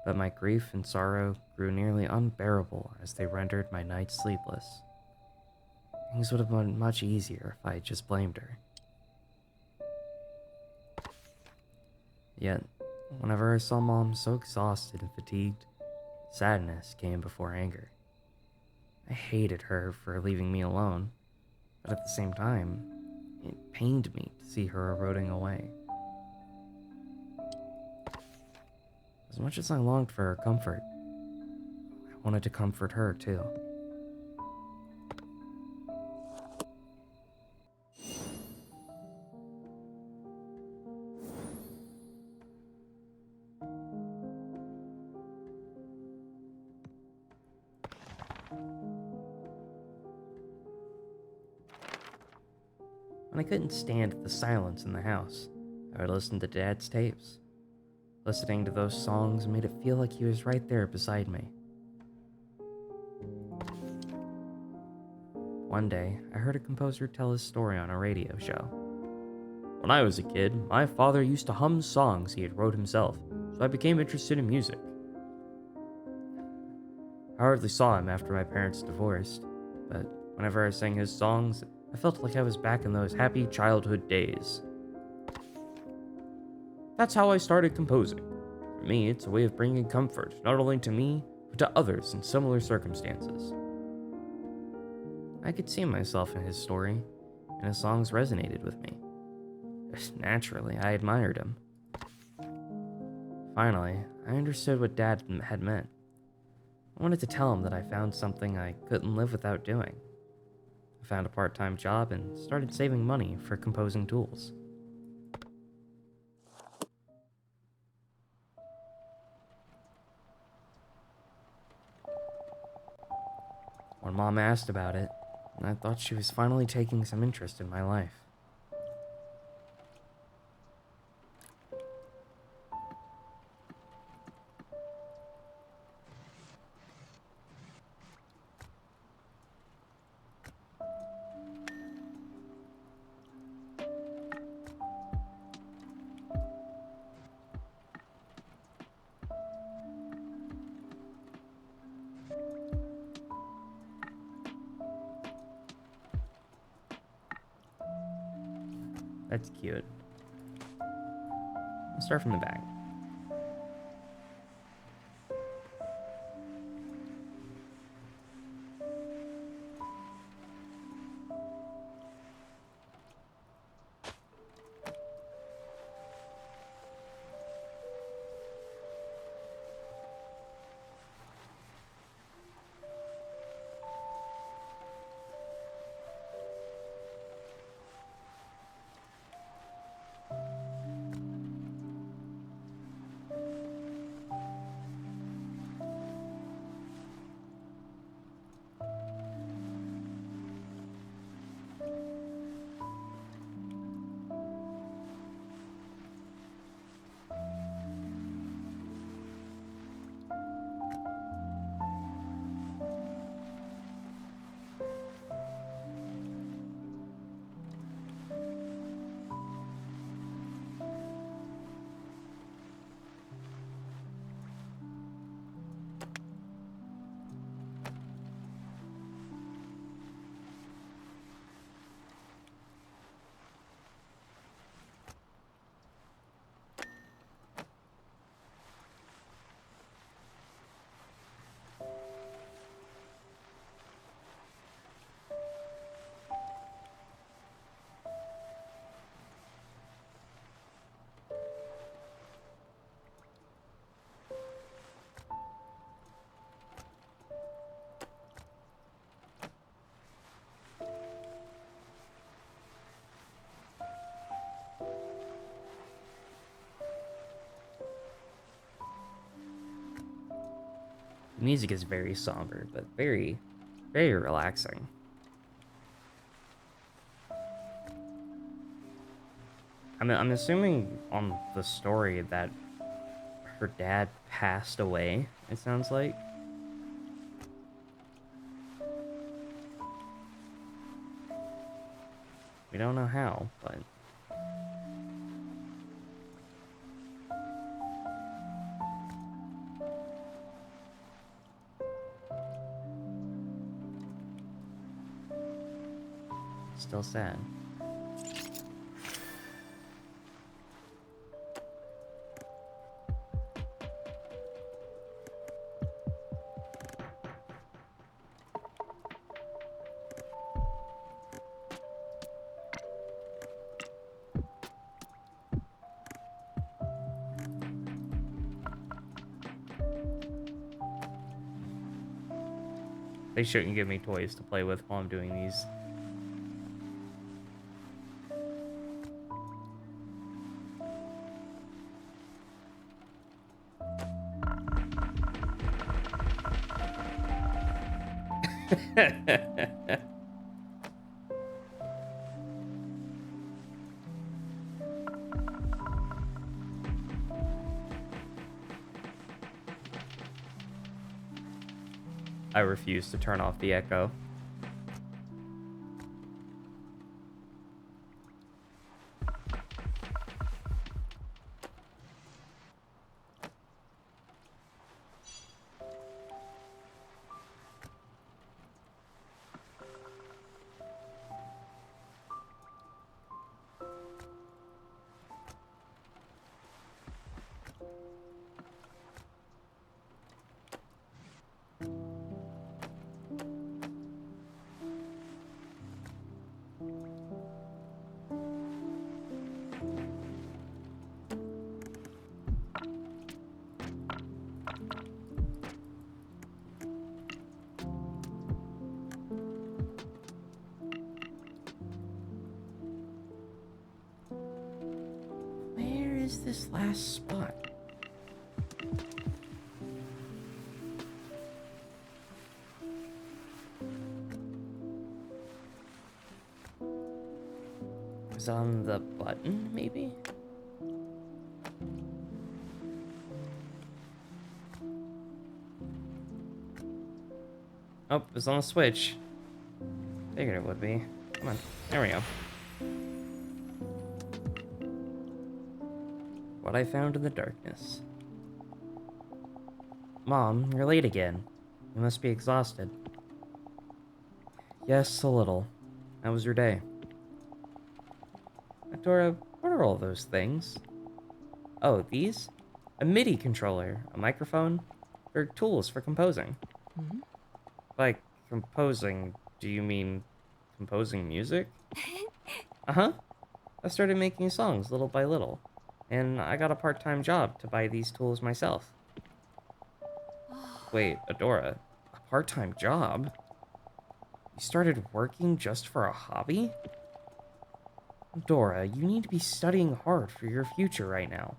But my grief and sorrow grew nearly unbearable as they rendered my nights sleepless. Things would have been much easier if I had just blamed her. Yet, whenever I saw Mom so exhausted and fatigued, sadness came before anger. I hated her for leaving me alone, but at the same time, it pained me to see her eroding away. As much as I longed for her comfort, I wanted to comfort her too. When I couldn't stand the silence in the house, I would listen to Dad's tapes. Listening to those songs made it feel like he was right there beside me. One day, I heard a composer tell his story on a radio show. When I was a kid, my father used to hum songs he had wrote himself, so I became interested in music. I hardly saw him after my parents divorced, but whenever I sang his songs, I felt like I was back in those happy childhood days. That's how I started composing. For me, it's a way of bringing comfort, not only to me, but to others in similar circumstances. I could see myself in his story, and his songs resonated with me. Naturally, I admired him. Finally, I understood what Dad had meant. I wanted to tell him that I found something I couldn't live without doing. I found a part-time job and started saving money for composing tools. When Mom asked about it, I thought she was finally taking some interest in my life. That's cute. I'll start from the back. The music is very somber, but very, very relaxing. I'm assuming on the story that her dad passed away, it sounds like. We don't know how, but... still sad. They shouldn't give me toys to play with while I'm doing these. I refuse to turn off the echo. Where is this last spot? Was it on the button, maybe? Oh, it was on a switch. Figured it would be. Come on, there we go. What I found in the darkness. Mom, you're late again. You must be exhausted. Yes, a little. How was your day? Dora, what are all those things? Oh, these? A MIDI controller, a microphone. They're tools for composing. Mm-hmm. By composing, do you mean composing music? Uh-huh. I started making songs little by little, and I got a part-time job to buy these tools myself. Wait, Adora, a part-time job? You started working just for a hobby? Dora, you need to be studying hard for your future right now.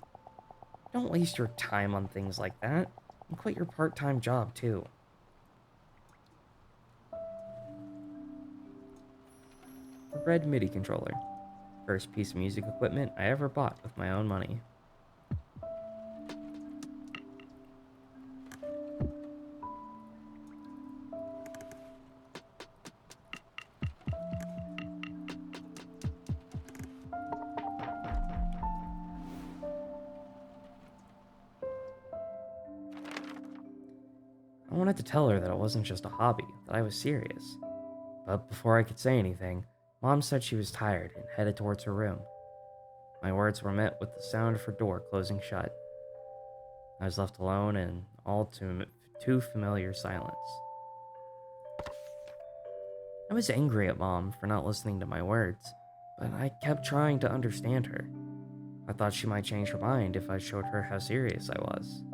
Don't waste your time on things like that, and quit your part-time job too. A red MIDI controller. First piece of music equipment I ever bought with my own money. I wanted to tell her that it wasn't just a hobby, that I was serious. But before I could say anything, Mom said she was tired and headed towards her room. My words were met with the sound of her door closing shut. I was left alone in all too familiar silence. I was angry at Mom for not listening to my words, but I kept trying to understand her. I thought she might change her mind if I showed her how serious I was.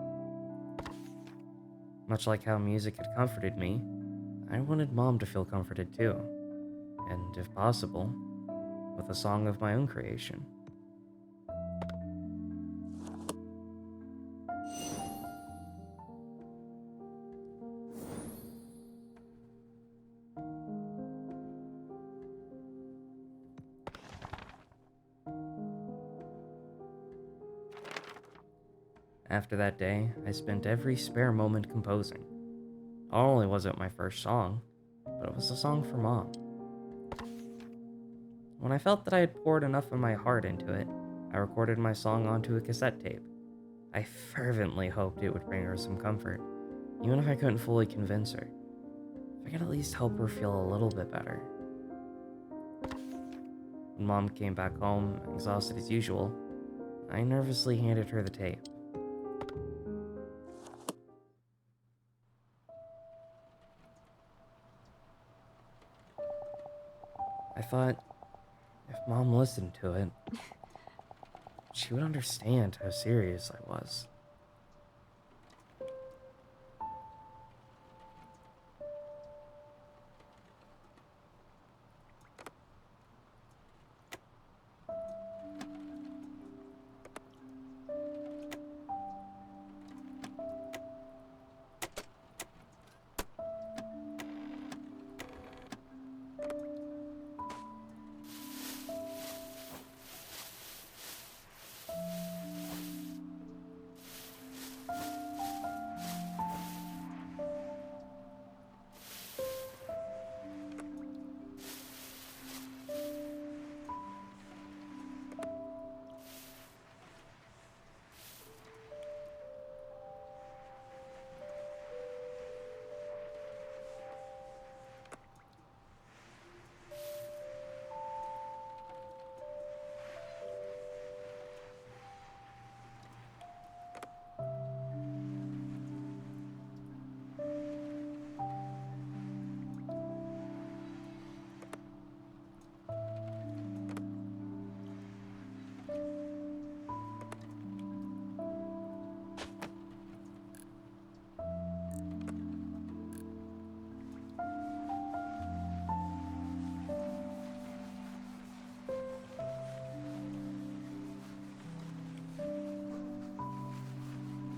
Much like how music had comforted me, I wanted Mom to feel comforted too, and if possible, with a song of my own creation. After that day, I spent every spare moment composing. Not only was it my first song, but it was a song for Mom. When I felt that I had poured enough of my heart into it, I recorded my song onto a cassette tape. I fervently hoped it would bring her some comfort, even if I couldn't fully convince her. If I could at least help her feel a little bit better. When Mom came back home, exhausted as usual, I nervously handed her the tape. I thought, if Mom listened to it, she would understand how serious I was.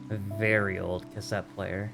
A very old cassette player.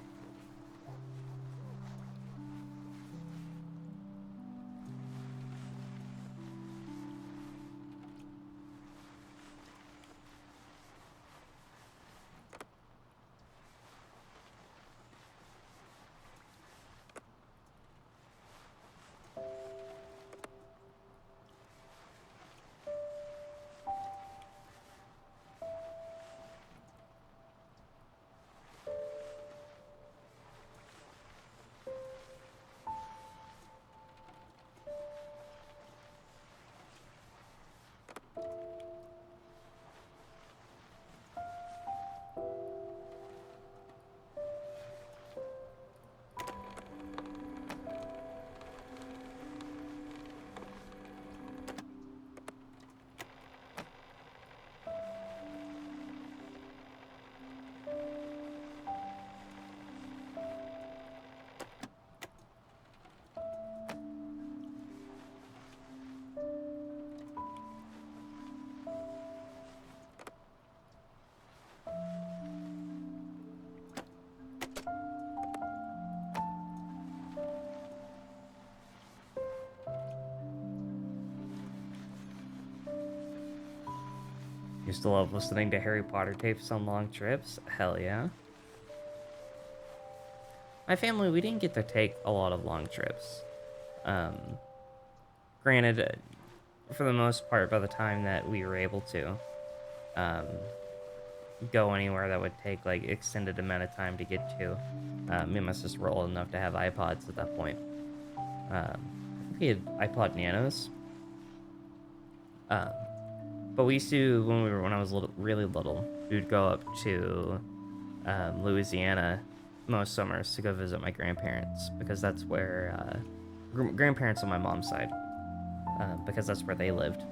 Used to love listening to Harry Potter tapes on long trips. Hell yeah. My family, we didn't get to take a lot of long trips. Um, Granted, for the most part, by the time that we were able to go anywhere that would take like extended amount of time to get to, me and my sister were old enough to have iPods at that point. I think we had iPod Nanos. But we used to, when I was really little, we would go up to Louisiana most summers to go visit my grandparents, because that's where grandparents on my mom's side, because that's where they lived.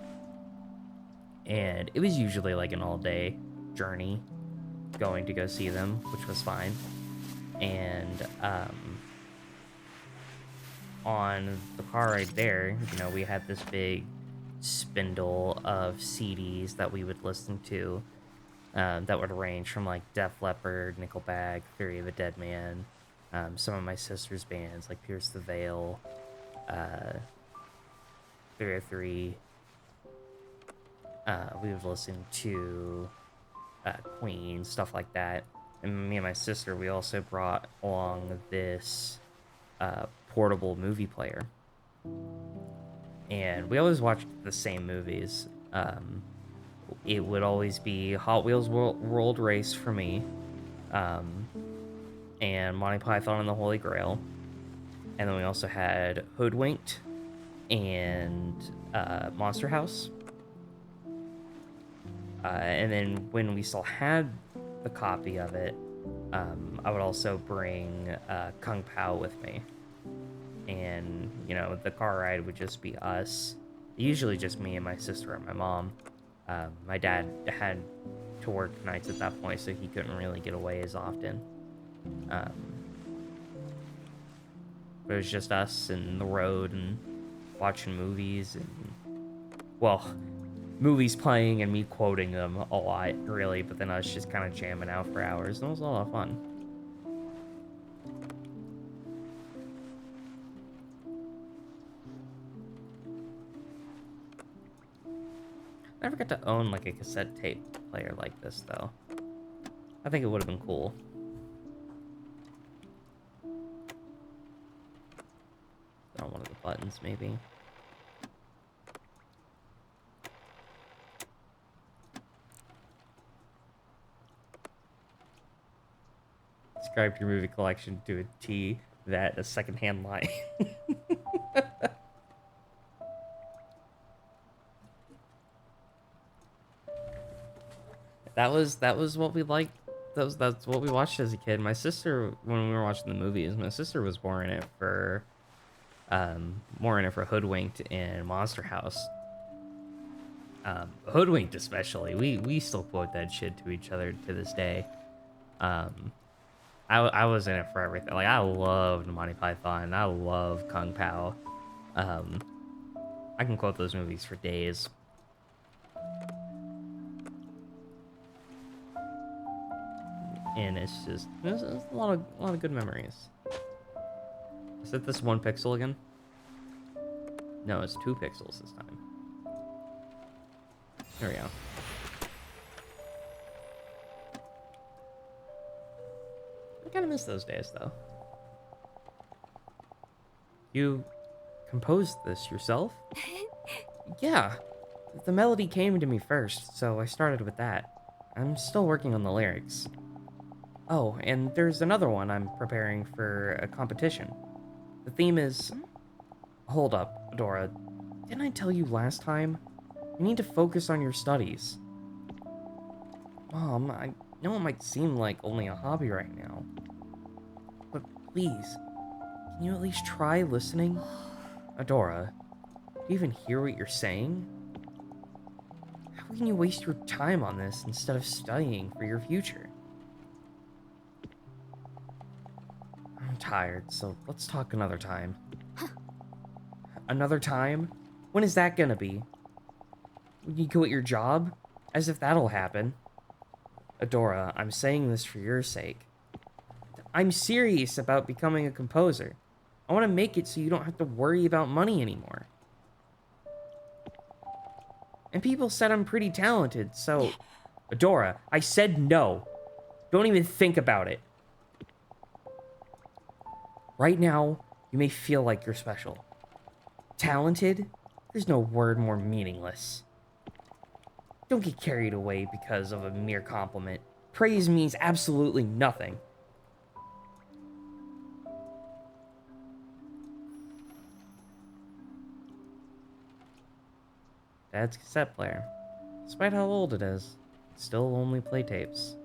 And it was usually like an all-day journey going to go see them, which was fine. And on the car ride there, you know, we had this big spindle of CDs that we would listen to, that would range from like Def Leppard, Nickelback, Theory of a Dead Man, some of my sister's bands like Pierce the Veil, 303. We would listen to Queen, stuff like that. And me and my sister, we also brought along this portable movie player. And we always watched the same movies. It would always be Hot Wheels World Race for me, and Monty Python and the Holy Grail. And then we also had Hoodwinked and Monster House. And then when we still had the copy of it, I would also bring Kung Pao with me. And, you know, the car ride would just be us. Usually just me and my sister and my mom. My dad had to work nights at that point, so he couldn't really get away as often. But it was just us and the road and watching movies and, well, movies playing and me quoting them a lot, really, but then us just kind of jamming out for hours, and it was a lot of fun. I never got to own, like, a cassette tape player like this, though. I think it would have been cool. On one of the buttons, maybe. Describe your movie collection to a T, that a secondhand line. That was what we liked. That's what we watched as a kid. My sister, when we were watching the movies, my sister was more in it for Hoodwinked and Monster House. Hoodwinked especially. We still quote that shit to each other to this day. I was in it for everything. Like, I loved Monty Python. I love Kung Pao. I can quote those movies for days. And it's a lot of good memories. Is it this 1 pixel again? No, it's 2 pixels this time. There we go. I kind of miss those days, though. You composed this yourself? Yeah. The melody came to me first, so I started with that. I'm still working on the lyrics. Oh, and there's another one I'm preparing for a competition. The theme is... Hold up, Dora. Didn't I tell you last time? You need to focus on your studies. Mom, I know it might seem like only a hobby right now. But please, can you at least try listening? Adora, do you even hear what you're saying? How can you waste your time on this instead of studying for your future? I'm tired, so let's talk another time. Another time? When is that gonna be? When you quit your job? As if that'll happen. Adora, I'm saying this for your sake. I'm serious about becoming a composer. I want to make it so you don't have to worry about money anymore. And people said I'm pretty talented, so... Adora, I said no. Don't even think about it. Right now, you may feel like you're special. Talented? There's no word more meaningless. Don't get carried away because of a mere compliment. Praise means absolutely nothing. Dad's cassette player. Despite how old it is, it still only play tapes.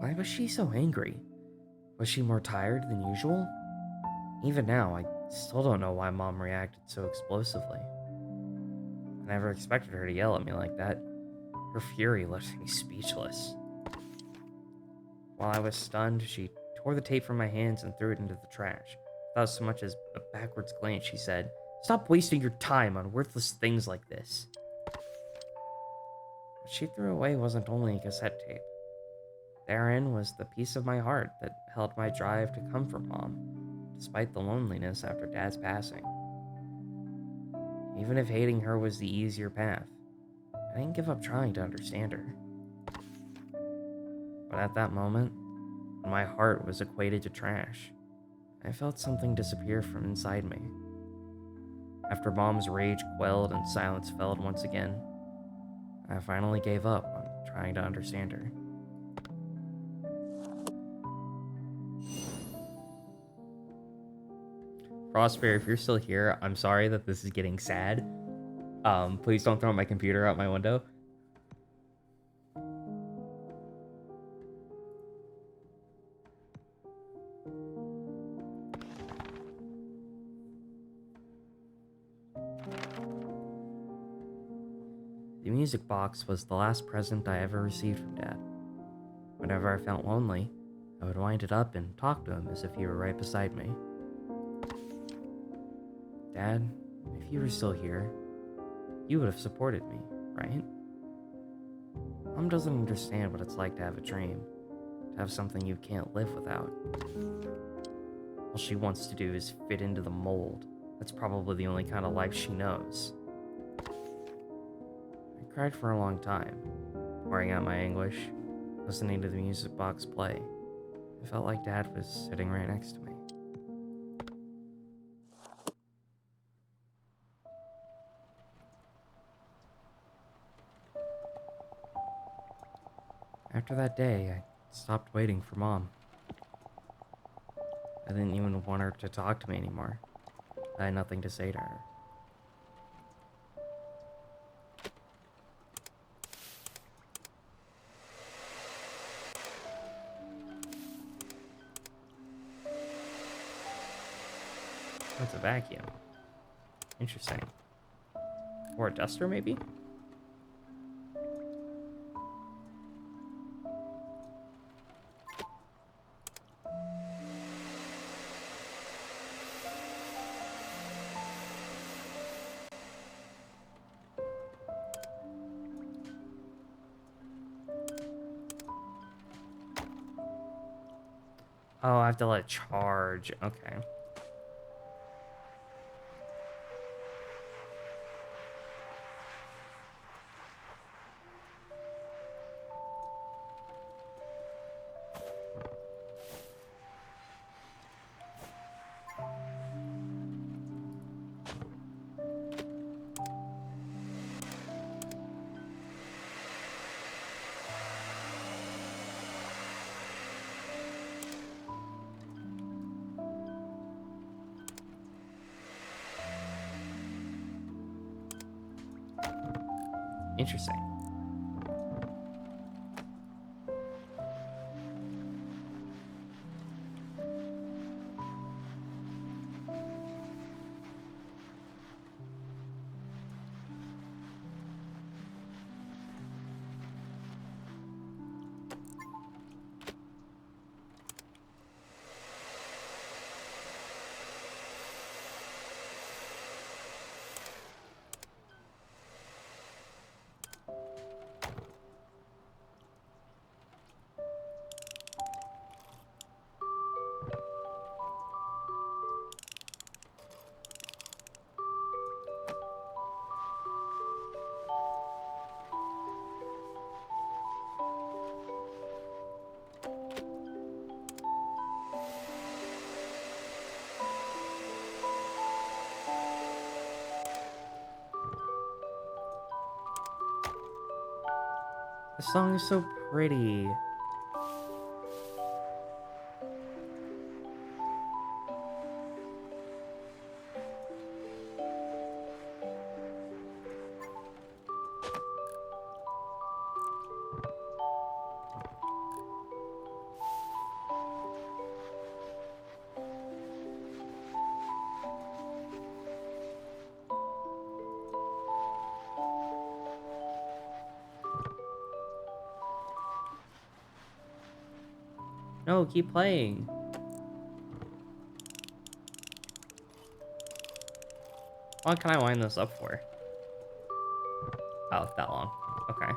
Why was she so angry? Was she more tired than usual? Even now, I still don't know why Mom reacted so explosively. I never expected her to yell at me like that. Her fury left me speechless. While I was stunned, she tore the tape from my hands and threw it into the trash. Without so much as a backwards glance, she said, "Stop wasting your time on worthless things like this." What she threw away wasn't only a cassette tape. Therein was the piece of my heart that held my drive to come for Mom, despite the loneliness after Dad's passing. Even if hating her was the easier path, I didn't give up trying to understand her. But at that moment, when my heart was equated to trash, I felt something disappear from inside me. After Mom's rage quelled and silence fell once again, I finally gave up on trying to understand her. Frostbear, if you're still here, I'm sorry that this is getting sad. Please don't throw my computer out my window. The music box was the last present I ever received from Dad. Whenever I felt lonely, I would wind it up and talk to him as if he were right beside me. Dad, if you were still here, you would have supported me, right? Mom doesn't understand what it's like to have a dream, to have something you can't live without. All she wants to do is fit into the mold. That's probably the only kind of life she knows. I cried for a long time, pouring out my anguish, listening to the music box play. I felt like Dad was sitting right next to me. After that day, I stopped waiting for Mom. I didn't even want her to talk to me anymore. I had nothing to say to her. That's a vacuum. Interesting. Or a duster, maybe? Oh, I have to let it charge. Okay. Interesting. The song is so pretty. No, keep playing. How long can I wind this up for? Oh, that long. Okay.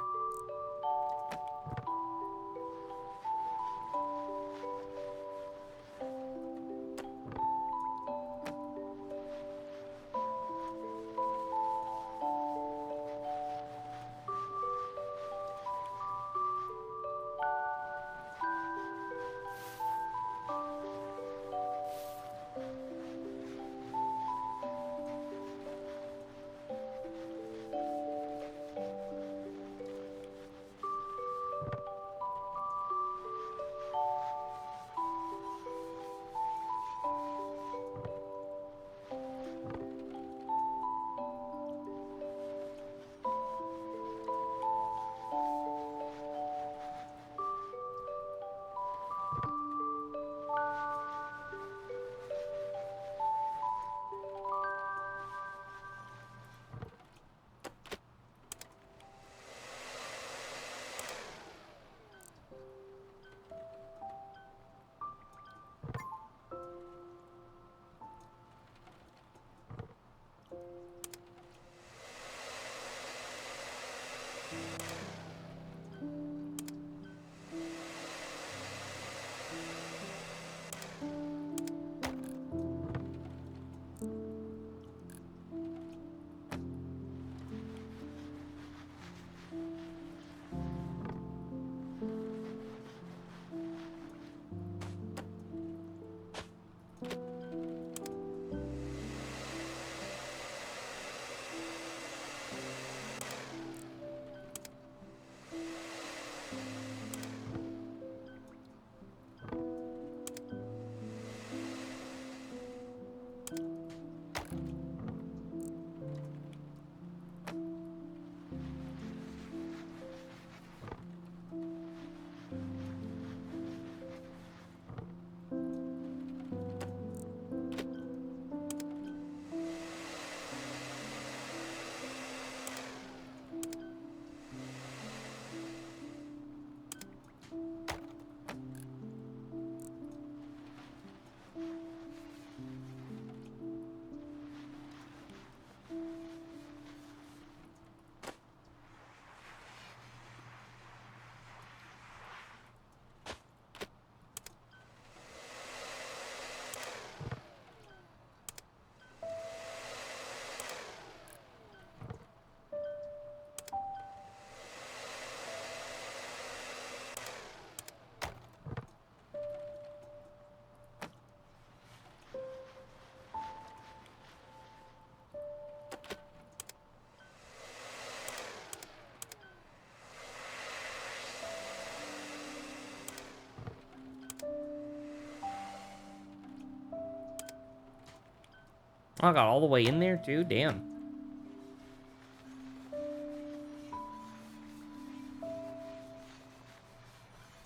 Oh, I got all the way in there too? Damn.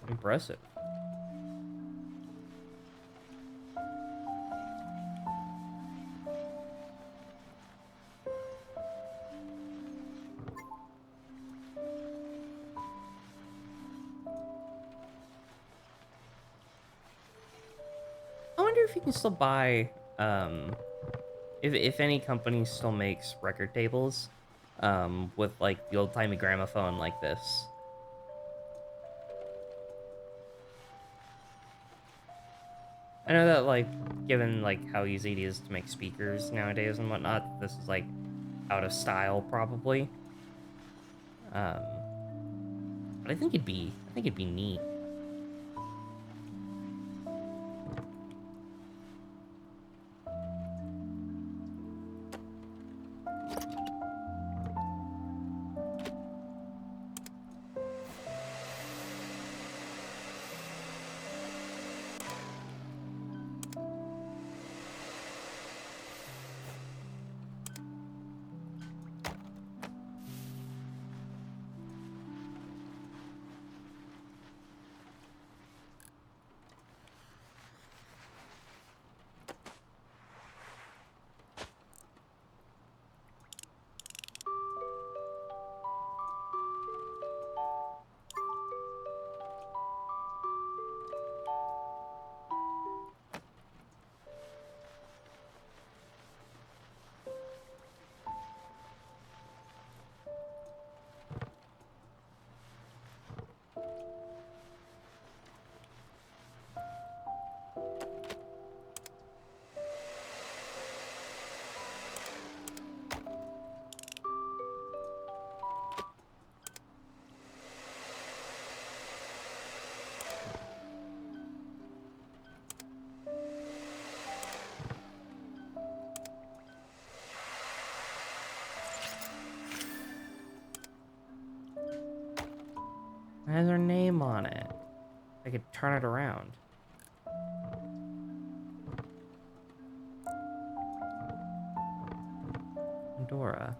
Impressive. I wonder if you can still buy, if any company still makes record tables, with, like, the old-timey gramophone like this. I know that, like, given, like, how easy it is to make speakers nowadays and whatnot, this is, like, out of style, probably. But I think it'd be neat. It has her name on it. I could turn it around. Dora.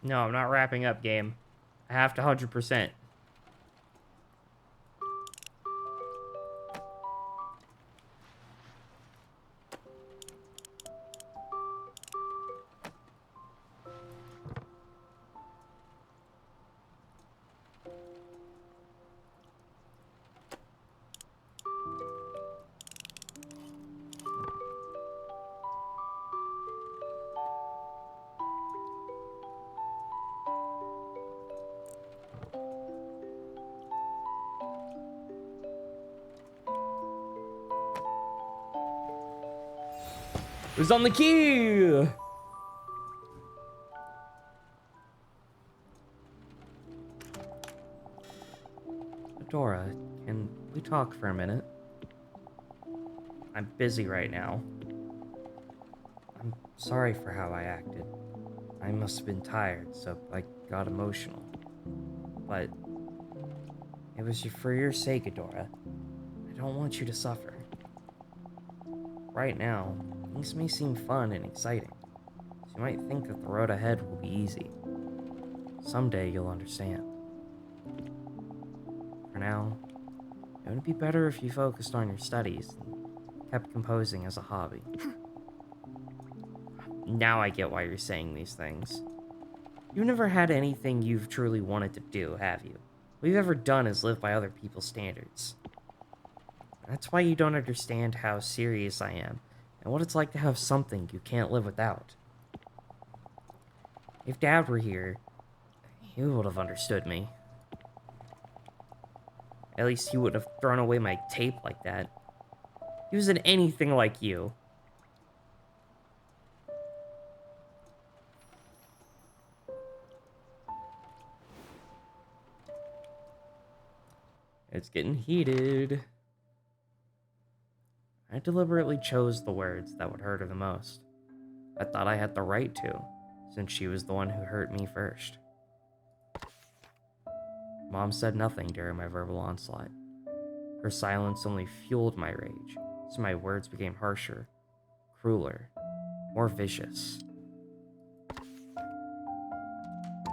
No, I'm not wrapping up, game. I have to 100%. Who's on the queue? Dora, can we talk for a minute? I'm busy right now. I'm sorry for how I acted. I must have been tired, so I got emotional. But it was for your sake, Adora. I don't want you to suffer. Right now, things may seem fun and exciting, so you might think that the road ahead will be easy. Someday you'll understand. now. It would be better if you focused on your studies and kept composing as a hobby. Now I get why you're saying these things. You've never had anything you've truly wanted to do, have you? All you've ever done is live by other people's standards. That's why you don't understand how serious I am, and what it's like to have something you can't live without. If Dad were here, he would have understood me. At least he wouldn't have thrown away my tape like that. He wasn't anything like you. It's getting heated. I deliberately chose the words that would hurt her the most. I thought I had the right to, since she was the one who hurt me first. Mom said nothing during my verbal onslaught. Her silence only fueled my rage, so my words became harsher, crueler, more vicious.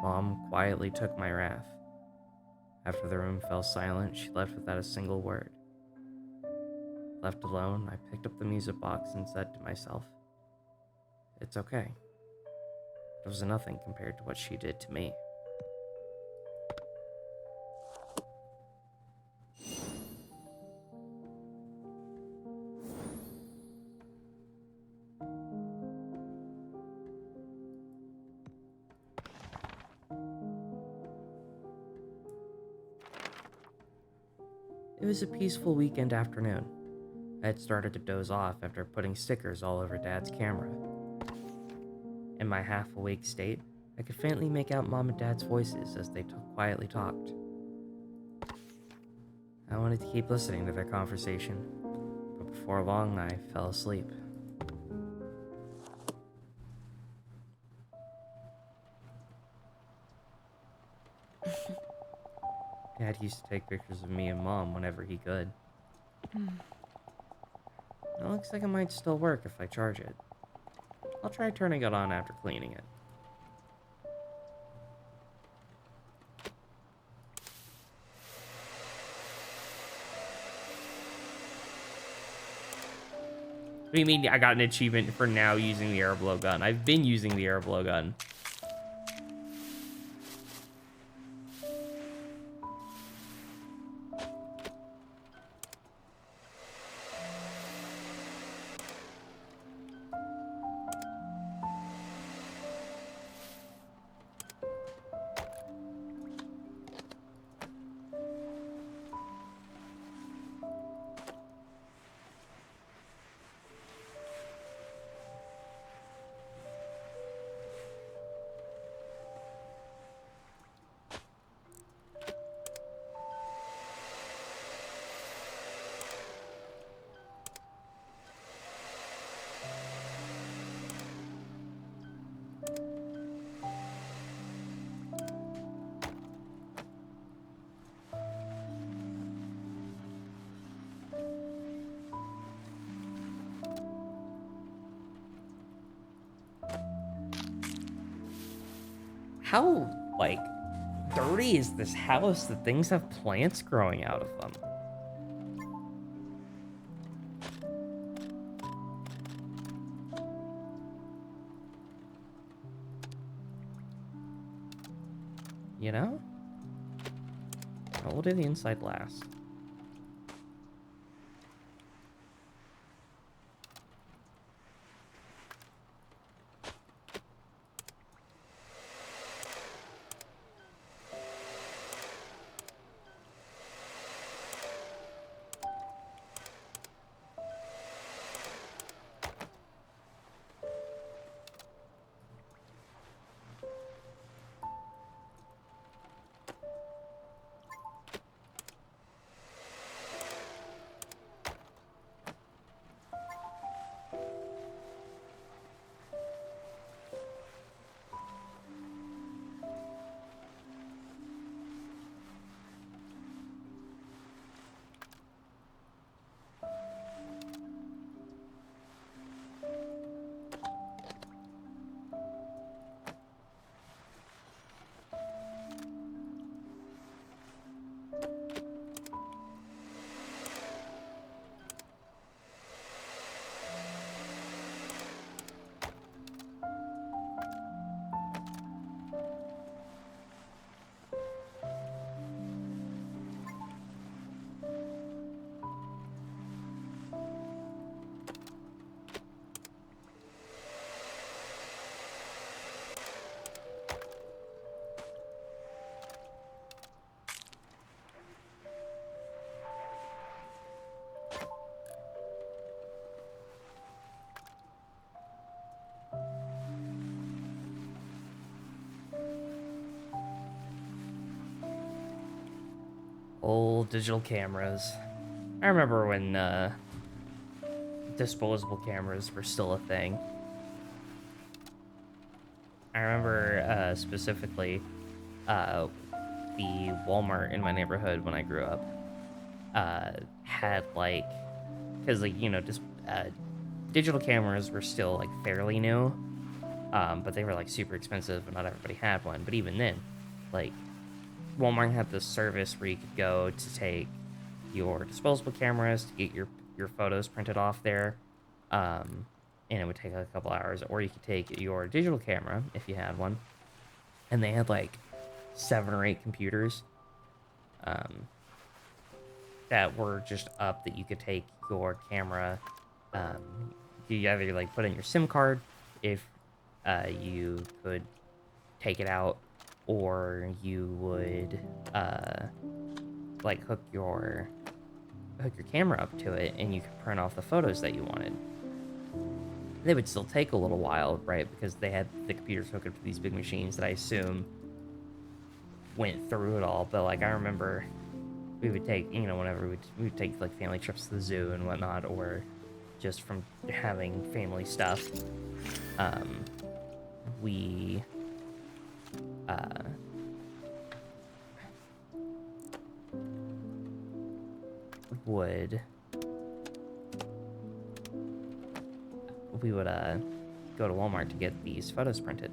Mom quietly took my wrath. After the room fell silent, she left without a single word. Left alone, I picked up the music box and said to myself, "It's okay." It was nothing compared to what she did to me. It was a peaceful weekend afternoon. I had started to doze off after putting stickers all over Dad's camera. In my half-awake state, I could faintly make out Mom and Dad's voices as they quietly talked. I wanted to keep listening to their conversation, but before long I fell asleep. Dad used to take pictures of me and Mom whenever he could. It looks like it might still work if I charge it. I'll try turning it on after cleaning it. What do you mean I got an achievement for now using the air blow gun? I've been using the air blow gun. How, like, dirty is this house that things have plants growing out of them? You know? We'll do the inside last. Old digital cameras. I remember when disposable cameras were still a thing. I remember specifically the Walmart in my neighborhood when I grew up had like, because like, you know, just digital cameras were still like fairly new, but they were like super expensive and not everybody had one. But even then, like, Walmart had this service where you could go to take your disposable cameras to get your photos printed off there, and it would take a couple hours. Or you could take your digital camera if you had one, and they had like 7 or 8 computers that were just up that you could take your camera. You either like put in your SIM card if you could take it out, or you would like hook your camera up to it and you could print off the photos that you wanted. They would still take a little while, right? Because they had the computers hooked up to these big machines that I assume went through it all. But like I remember we would take, you know, whenever we would take like family trips to the zoo and whatnot, or just from having family stuff, we would go to Walmart to get these photos printed.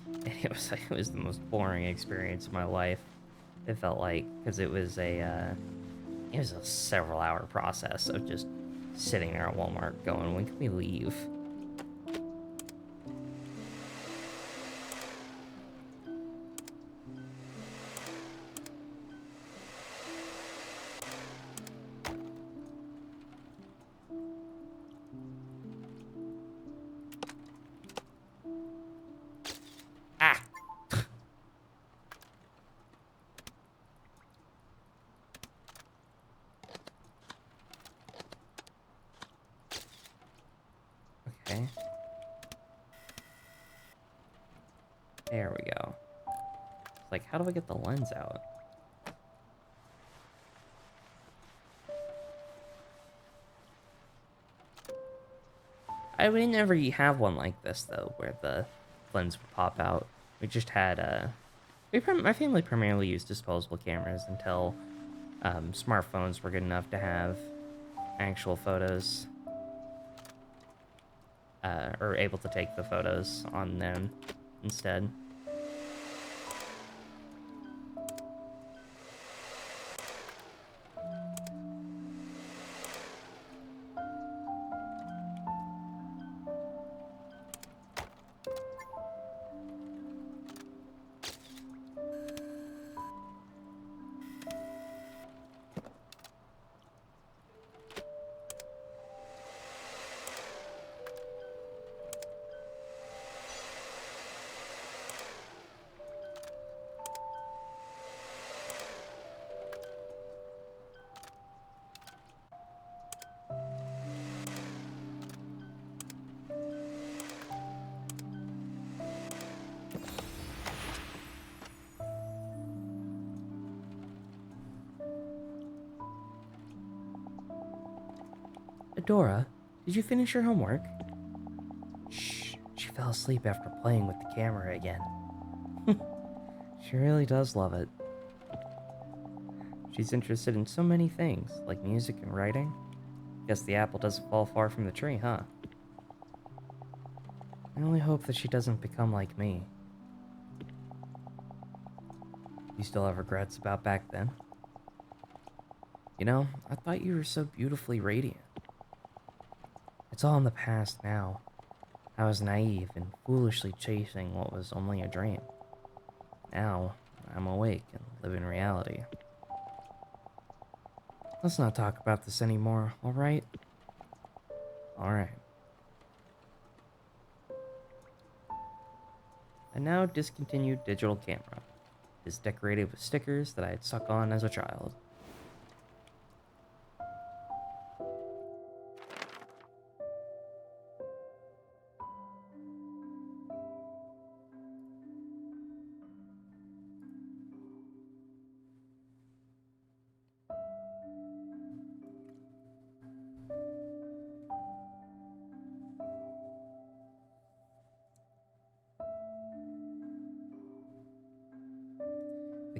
And it was like, it was the most boring experience of my life. It felt like, because it was a several hour process of just sitting there at Walmart going, when can we leave? Ah! Okay. There we go. It's like, how do I get the lens out? I would never have one like this, though, where the lens would pop out. We just had, my family primarily used disposable cameras until smartphones were good enough to have actual photos, or able to take the photos on them instead. Adora, did you finish your homework? Shh, she fell asleep after playing with the camera again. She really does love it. She's interested in so many things, like music and writing. Guess the apple doesn't fall far from the tree, huh? I only hope that she doesn't become like me. You still have regrets about back then? You know, I thought you were so beautifully radiant. It's all in the past now. I was naive and foolishly chasing what was only a dream. Now, I'm awake and live in reality. Let's not talk about this anymore, alright? Alright. A now discontinued digital camera is decorated with stickers that I had stuck on as a child.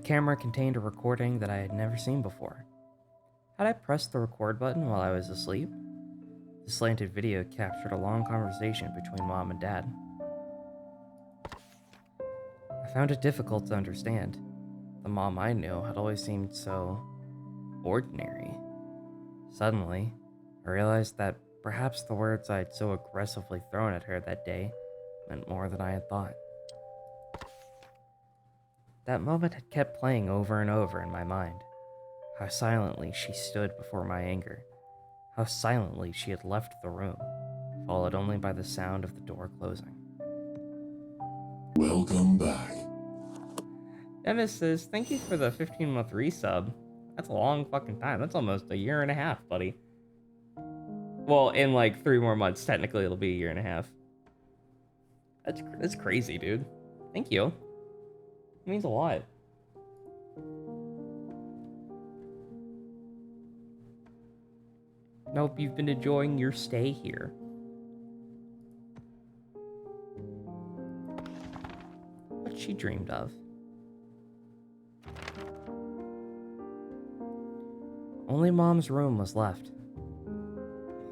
camera contained a recording that I had never seen before. Had I pressed the record button while I was asleep? The slanted video captured a long conversation between Mom and Dad. I found it difficult to understand. The mom I knew had always seemed so ordinary. Suddenly, I realized that perhaps the words I had so aggressively thrown at her that day meant more than I had thought. That moment had kept playing over and over in my mind. How silently she stood before my anger. How silently she had left the room, followed only by the sound of the door closing. Welcome back. Nemesis, thank you for the 15-month resub. That's a long fucking time. That's almost a year and a half, buddy. Well, in like 3 more months, technically it'll be a year and a half. That's crazy, dude. Thank you. It means a lot. I hope you've been enjoying your stay here. What she dreamed of. Only Mom's room was left.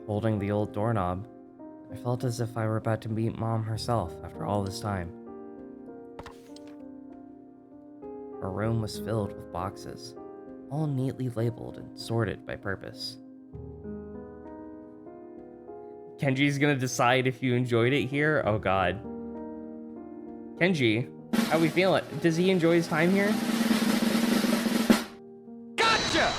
Holding the old doorknob, I felt as if I were about to meet Mom herself after all this time. Her room was filled with boxes, all neatly labeled and sorted by purpose. Kenji's gonna decide if you enjoyed it here? Oh god. Kenji, how we feeling? Does he enjoy his time here? Gotcha!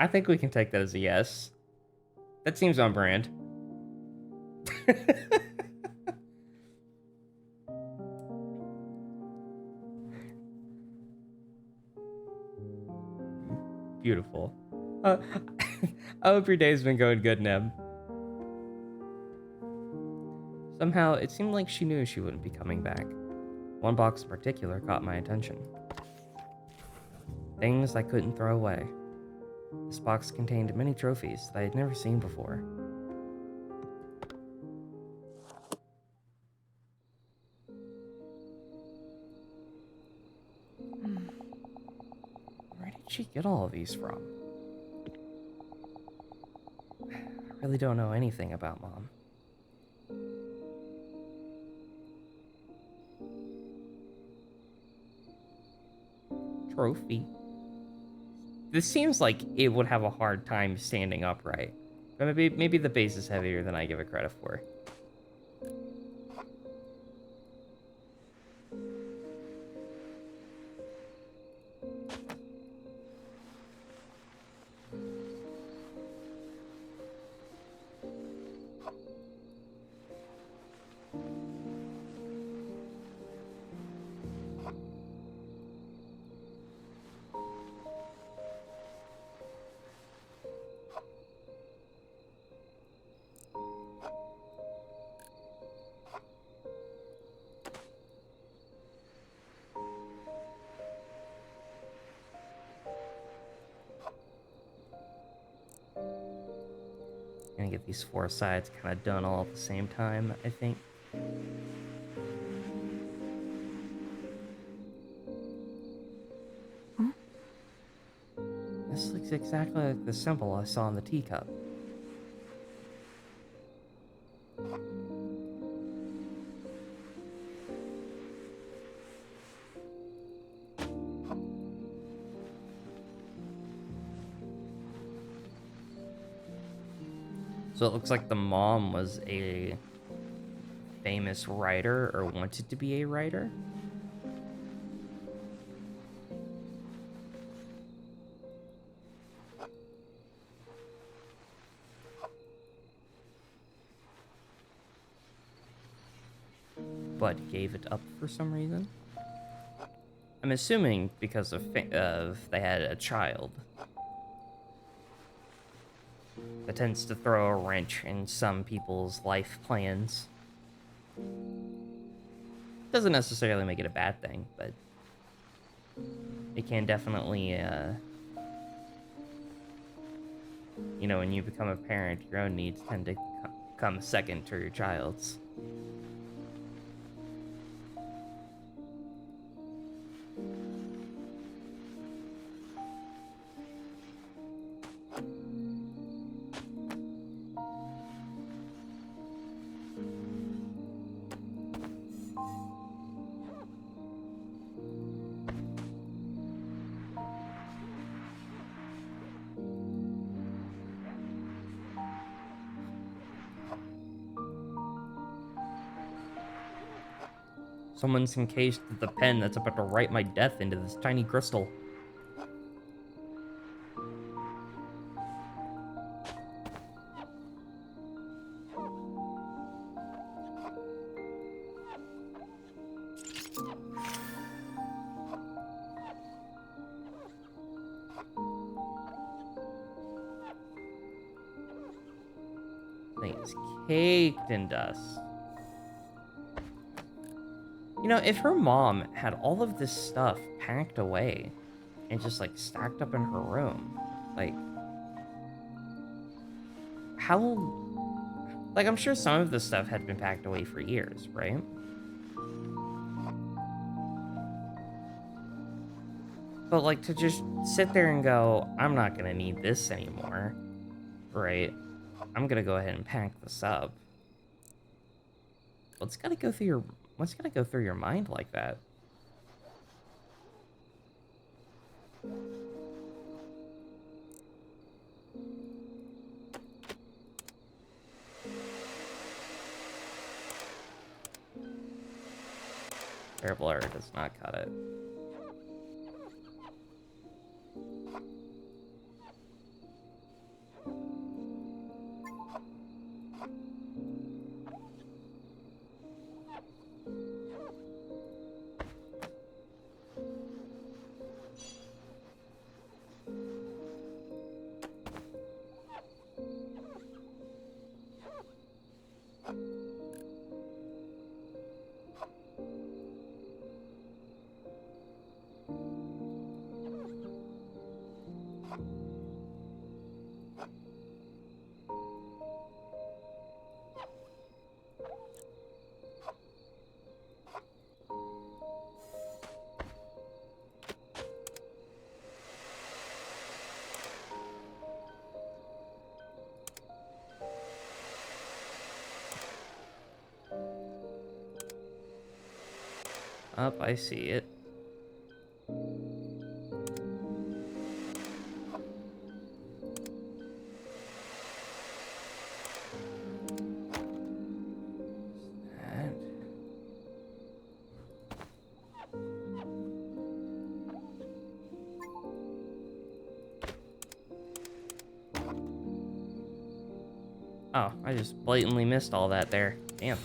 I think we can take that as a yes. That seems on brand. Beautiful. I hope your day's been going good, Neb. Somehow, it seemed like she knew she wouldn't be coming back. One box in particular caught my attention. Things I couldn't throw away. This box contained many trophies that I had never seen before. Where did she get all of these from? I really don't know anything about Mom. Trophy. This seems like it would have a hard time standing upright. But maybe the base is heavier than I give it credit for. Gonna get these 4 sides kind of done all at the same time, I think. Huh? This looks exactly like the symbol I saw in the teacup. So it looks like the mom was a famous writer or wanted to be a writer. But gave it up for some reason. I'm assuming because of they had a child. That tends to throw a wrench in some people's life plans. Doesn't necessarily make it a bad thing, but it can definitely, you know, when you become a parent, your own needs tend to come second to your child's. Someone's encased the pen that's about to write my death into this tiny crystal. Thing is caked in dust. You know, if her mom had all of this stuff packed away and just, like, stacked up in her room, like, how... Like, I'm sure some of this stuff had been packed away for years, right? But, like, to just sit there and go, I'm not gonna need this anymore, right? I'm gonna go ahead and pack this up. What's gotta go through your mind like that? Terrible error does not cut it. Up, I see it. That. Oh, I just blatantly missed all that there. Damn.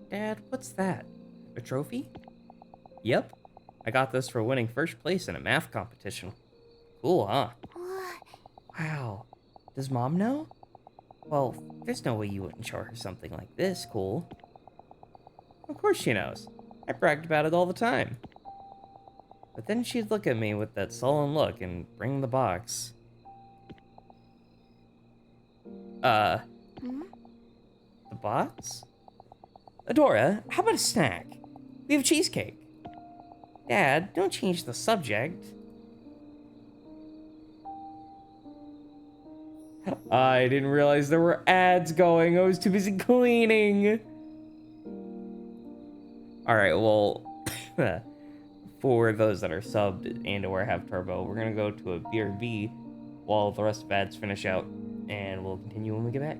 Dad, what's that? A trophy? Yep. I got this for winning first place in a math competition. Cool, huh? Wow. Does Mom know? Well, there's no way you wouldn't show her something like this cool. Of course she knows. I bragged about it all the time. But then she'd look at me with that sullen look and bring the box. The box? Adora, how about a snack? We have cheesecake. Dad, don't change the subject. I didn't realize there were ads going. I was too busy cleaning. Alright, well, for those that are subbed and or have turbo, we're gonna go to a BRB while the rest of ads finish out, and we'll continue when we get back.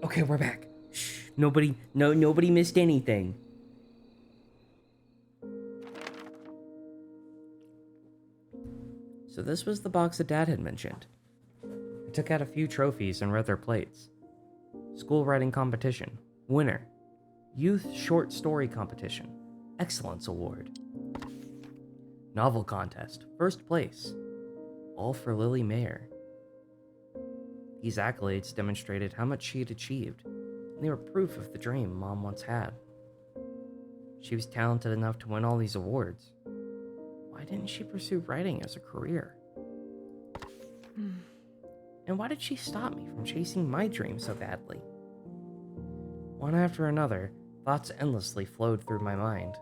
Okay, we're back. Shh. Nobody missed anything. So this was the box that Dad had mentioned. I took out a few trophies and read their plates. School writing competition. Winner. Youth short story competition. Excellence award. Novel contest. First place. All for Lily Mayer. These accolades demonstrated how much she had achieved, and they were proof of the dream Mom once had. She was talented enough to win all these awards. Why didn't she pursue writing as a career? And why did she stop me from chasing my dream so badly? One after another, thoughts endlessly flowed through my mind.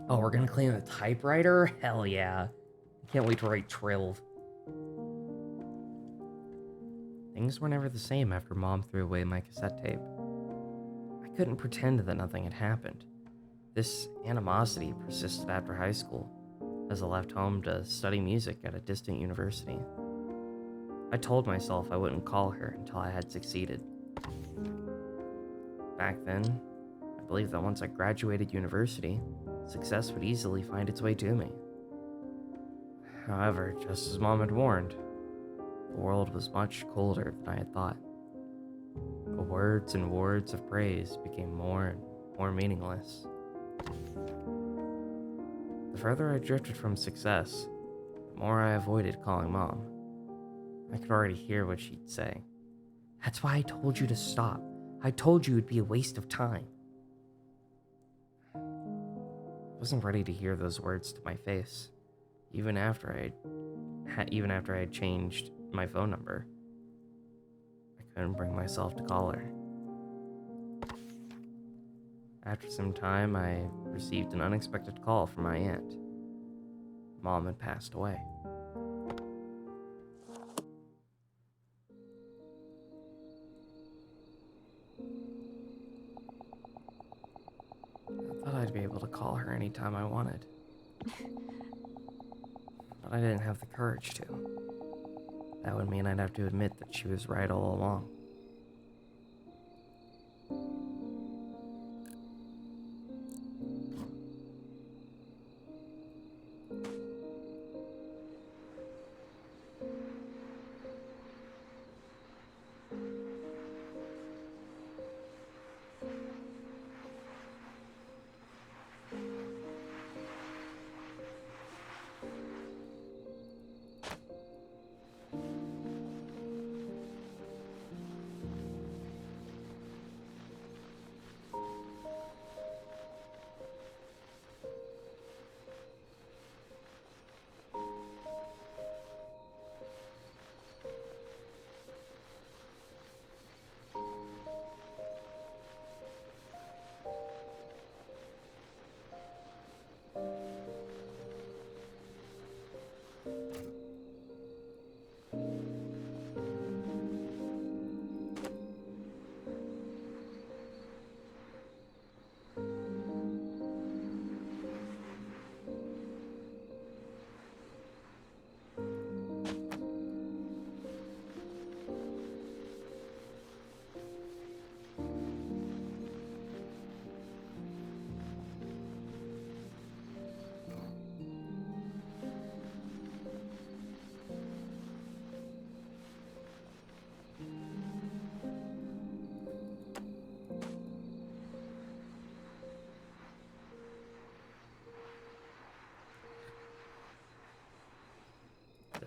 Oh, we're gonna clean a typewriter? Hell yeah. Can't wait to write Trill. Things were never the same after Mom threw away my cassette tape. I couldn't pretend that nothing had happened. This animosity persisted after high school, as I left home to study music at a distant university. I told myself I wouldn't call her until I had succeeded. Back then, I believed that once I graduated university, success would easily find its way to me. However, just as Mom had warned, the world was much colder than I had thought. The words and words of praise became more and more meaningless. The further I drifted from success, the more I avoided calling Mom. I could already hear what she'd say. "That's why I told you to stop. I told you it'd be a waste of time." I wasn't ready to hear those words to my face, even after I had changed my phone number. I couldn't bring myself to call her. After some time, I received an unexpected call from my aunt. Mom had passed away. I thought I'd be able to call her anytime I wanted. But I didn't have the courage to. That would mean I'd have to admit that she was right all along.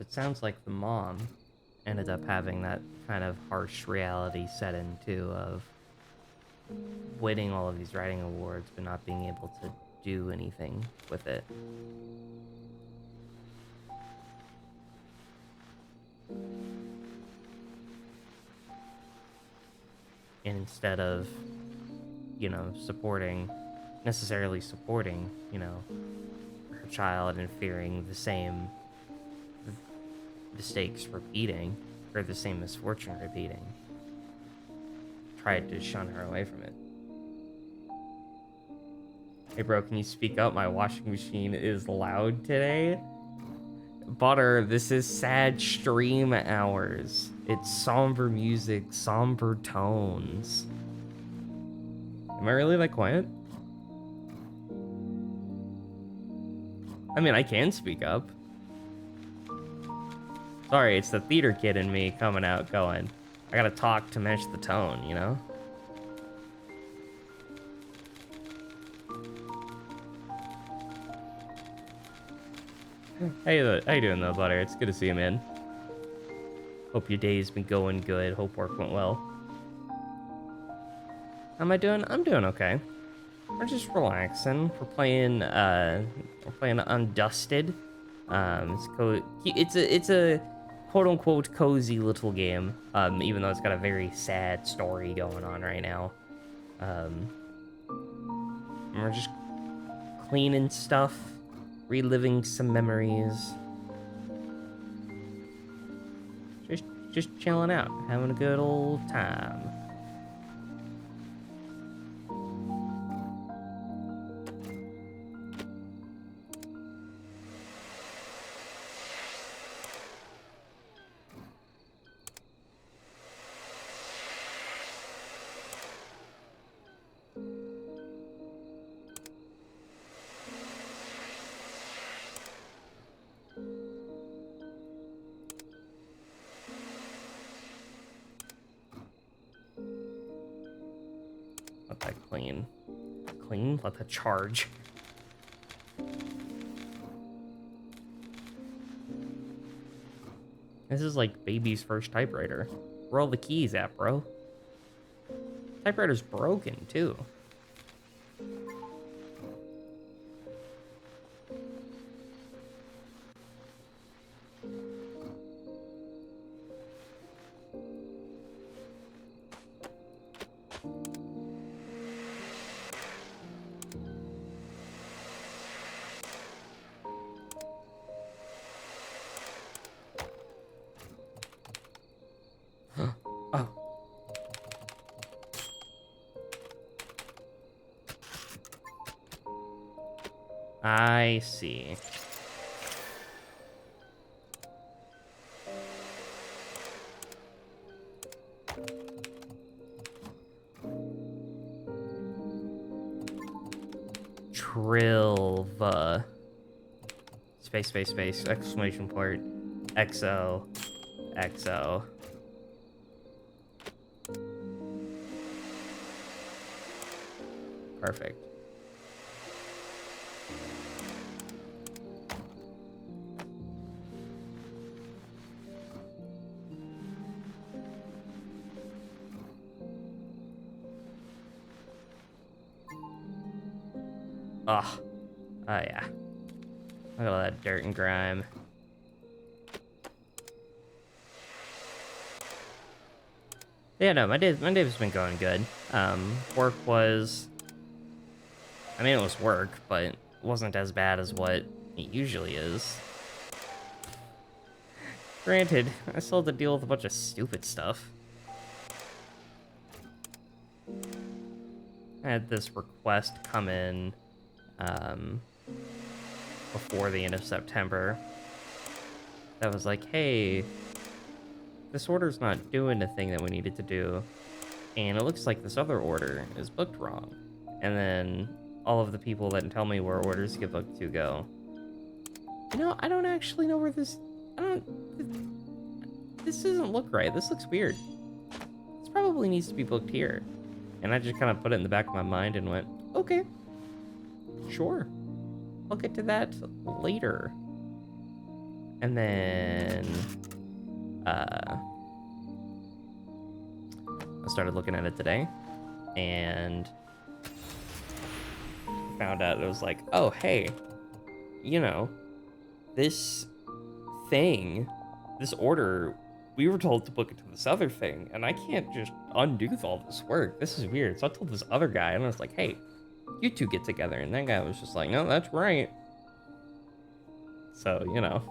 It sounds like the mom ended up having that kind of harsh reality set in too, of winning all of these writing awards but not being able to do anything with it. And instead of, necessarily supporting, her child and fearing the same mistakes repeating, or the same misfortune repeating, tried to shun her away from it. Hey bro, can you speak up? My washing machine is loud today. Butter, this is sad stream hours. It's somber music, somber tones. Am I really that quiet? I mean, I can speak up. Sorry, it's the theater kid in me coming out going, I gotta talk to match the tone, you know? How you doing though, Butter? It's good to see you, man. Hope your day's been going good. Hope work went well. How am I doing? I'm doing okay. We're just relaxing. We're playing Undusted. It's a quote-unquote cozy little game, even though it's got a very sad story going on right now. And we're just cleaning stuff, reliving some memories. Just chilling out, having a good old time. Let that clean. Clean? Let that charge. This is like baby's first typewriter. Where are all the keys at, bro? Typewriter's broken, too. Oh. I see. Trilva. Space, space, space, exclamation point. XO. XO. Perfect. Oh. Oh yeah. Look at all that dirt and grime. Yeah, no, my day's been going good. Work was, I mean, it was work, but it wasn't as bad as what it usually is. Granted, I still had to deal with a bunch of stupid stuff. I had this request come in before the end of September that was like, hey, this order's not doing the thing that we needed to do, and it looks like this other order is booked wrong. And then all of the people that tell me where orders get booked to go, you know, I don't actually know where this, this doesn't look right. This looks weird. This probably needs to be booked here. And I just kind of put it in the back of my mind and went, okay, sure. I'll get to that later. And then I started looking at it today and found out it was like, oh, hey, you know, this thing, this order, we were told to book it to this other thing, and I can't just undo all this work. This is weird. So I told this other guy, and I was like, hey, you two get together. And that guy was just like, no, that's right. So, you know.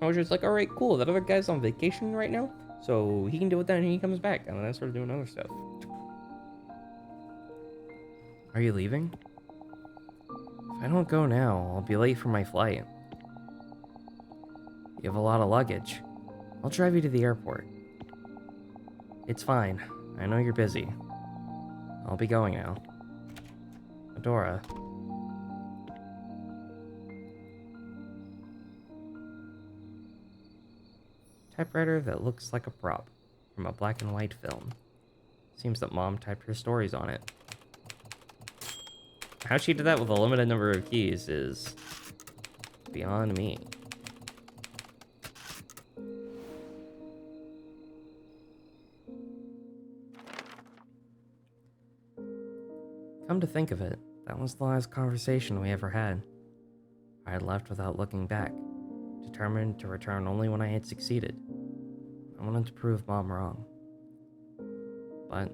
I was just like, all right, cool. That other guy's on vacation right now, So he can deal with that and he comes back, and then I start doing other stuff. Are you leaving? If I don't go now, I'll be late for my flight. You have a lot of luggage. I'll drive you to the airport. It's fine. I know you're busy. I'll be going now. Adora. Typewriter that looks like a prop from a black and white film. Seems that Mom typed her stories on it. How she did that with a limited number of keys is beyond me. Come to think of it, that was the last conversation we ever had. I had left without looking back, determined to return only when I had succeeded. I wanted to prove Mom wrong. But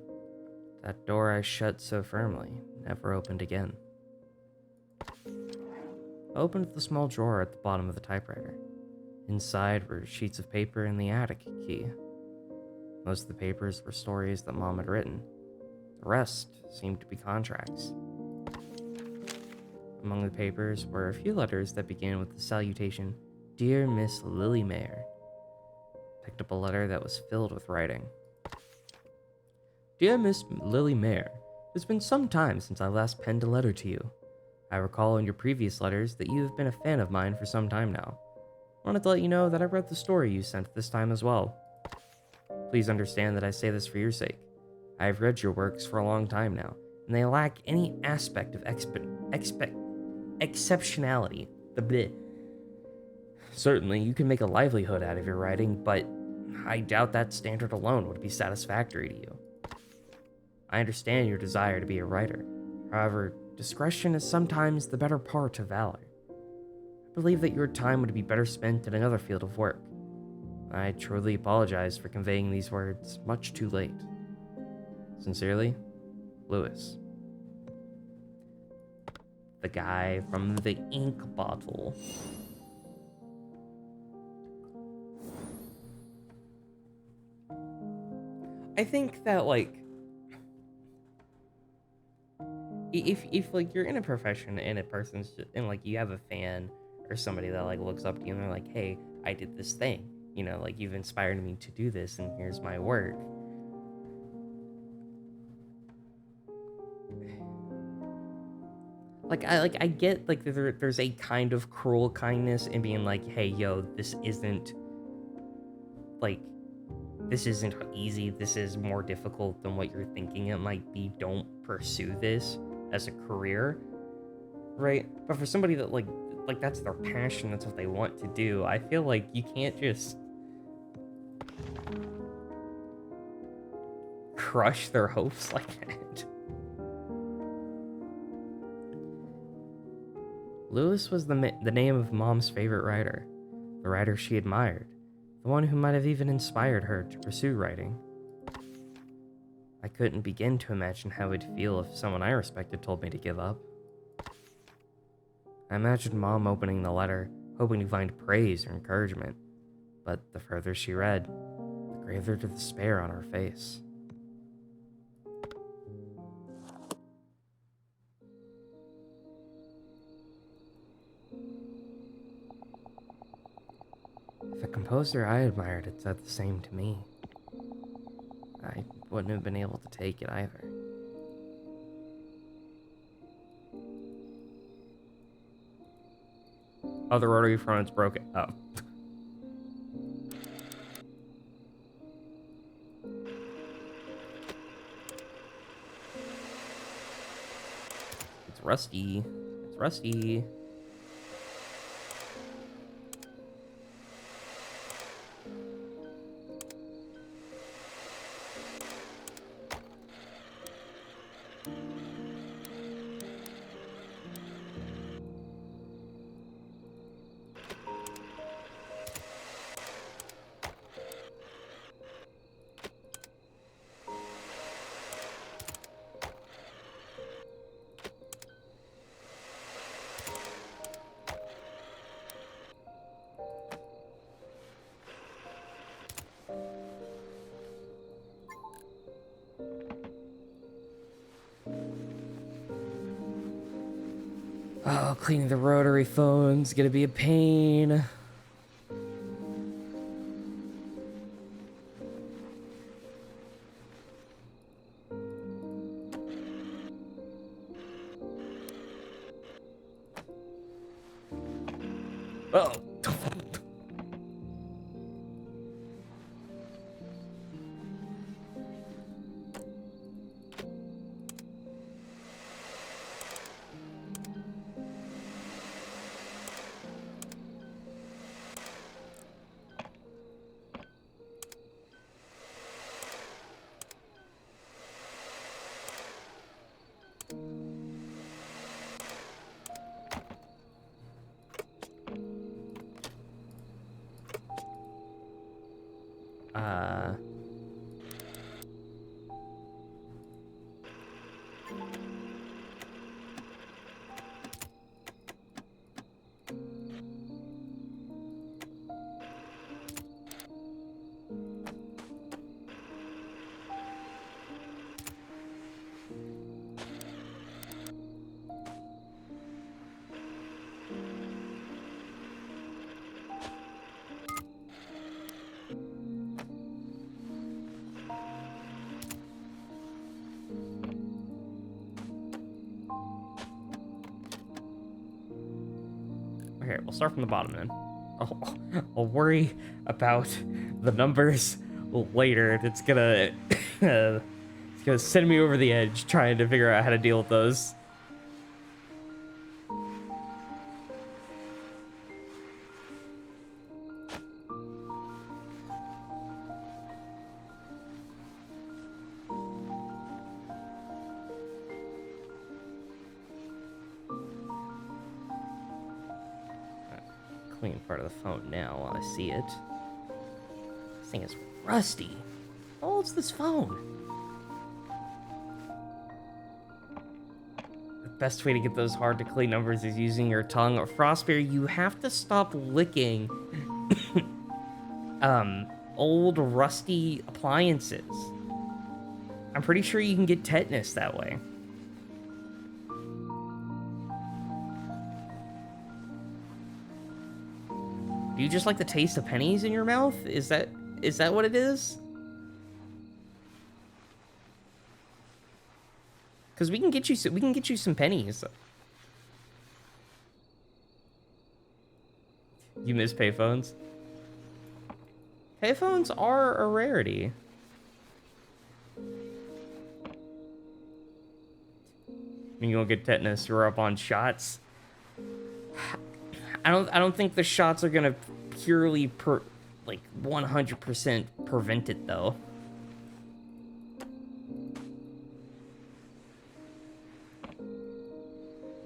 that door I shut so firmly never opened again. I opened the small drawer at the bottom of the typewriter. Inside were sheets of paper and the attic key. Most of the papers were stories that Mom had written. The rest seemed to be contracts. Among the papers were a few letters that began with the salutation, "Dear Miss Lily Mayer." Picked up a letter that was filled with writing. "Dear Miss Lily Mayer, it's been some time since I last penned a letter to you. I recall in your previous letters that you have been a fan of mine for some time now. I wanted to let you know that I read the story you sent this time as well. Please understand that I say this for your sake. I have read your works for a long time now, and they lack any aspect of exceptionality. The bleh. Certainly, you can make a livelihood out of your writing, but I doubt that standard alone would be satisfactory to you. I understand your desire to be a writer. However, discretion is sometimes the better part of valor. I believe that your time would be better spent in another field of work. I truly apologize for conveying these words much too late. Sincerely, Lewis." The guy from the ink bottle. I think that, like, if like you're in a profession and a person's just, and like you have a fan or somebody that like looks up to you and they're like, "Hey, I did this thing, you know, like you've inspired me to do this and here's my work." I get like there's a kind of cruel kindness in being like, "Hey, yo, this isn't easy. This is more difficult than what you're thinking it might be. Don't pursue this as a career." Right? But for somebody that like that's their passion, that's what they want to do, I feel like you can't just crush their hopes like that. Lewis was the name of Mom's favorite writer, the writer she admired, the one who might have even inspired her to pursue writing. I couldn't begin to imagine how it'd feel if someone I respected told me to give up. I imagined Mom opening the letter, hoping to find praise or encouragement, but the further she read, the greater the despair on her face. If a composer I admired had said the same to me, I wouldn't have been able to take it either. Oh, the rotary front's broken. Oh. It's rusty. It's rusty. Oh, cleaning the rotary phone's gonna be a pain. Oh. Uh... Okay, we'll start from the bottom then. I'll worry about the numbers later. It's gonna it's gonna send me over the edge trying to figure out how to deal with those. Clean part of the phone now while I see it. This thing is rusty. How old's this phone? The best way to get those hard to clean numbers is using your tongue. Or Frostbear, you have to stop licking old rusty appliances. I'm pretty sure you can get tetanus that way. Do you just like the taste of pennies in your mouth? Is that what it is? Because we can get you some pennies. You miss payphones? Payphones are a rarity. You gonna get tetanus? You're up on shots. I don't think the shots are gonna purely 100% prevent it though.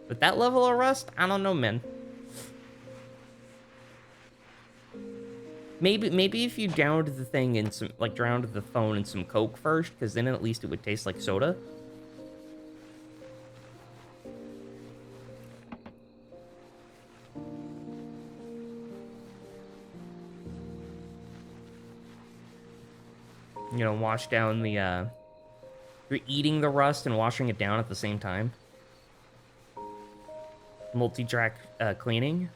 But that level of rust, I don't know, man. Maybe if you drowned the thing in some drowned the phone in some Coke first, because then at least it would taste like soda. You know, wash down the, you're eating the rust and washing it down at the same time. Multi-track, cleaning.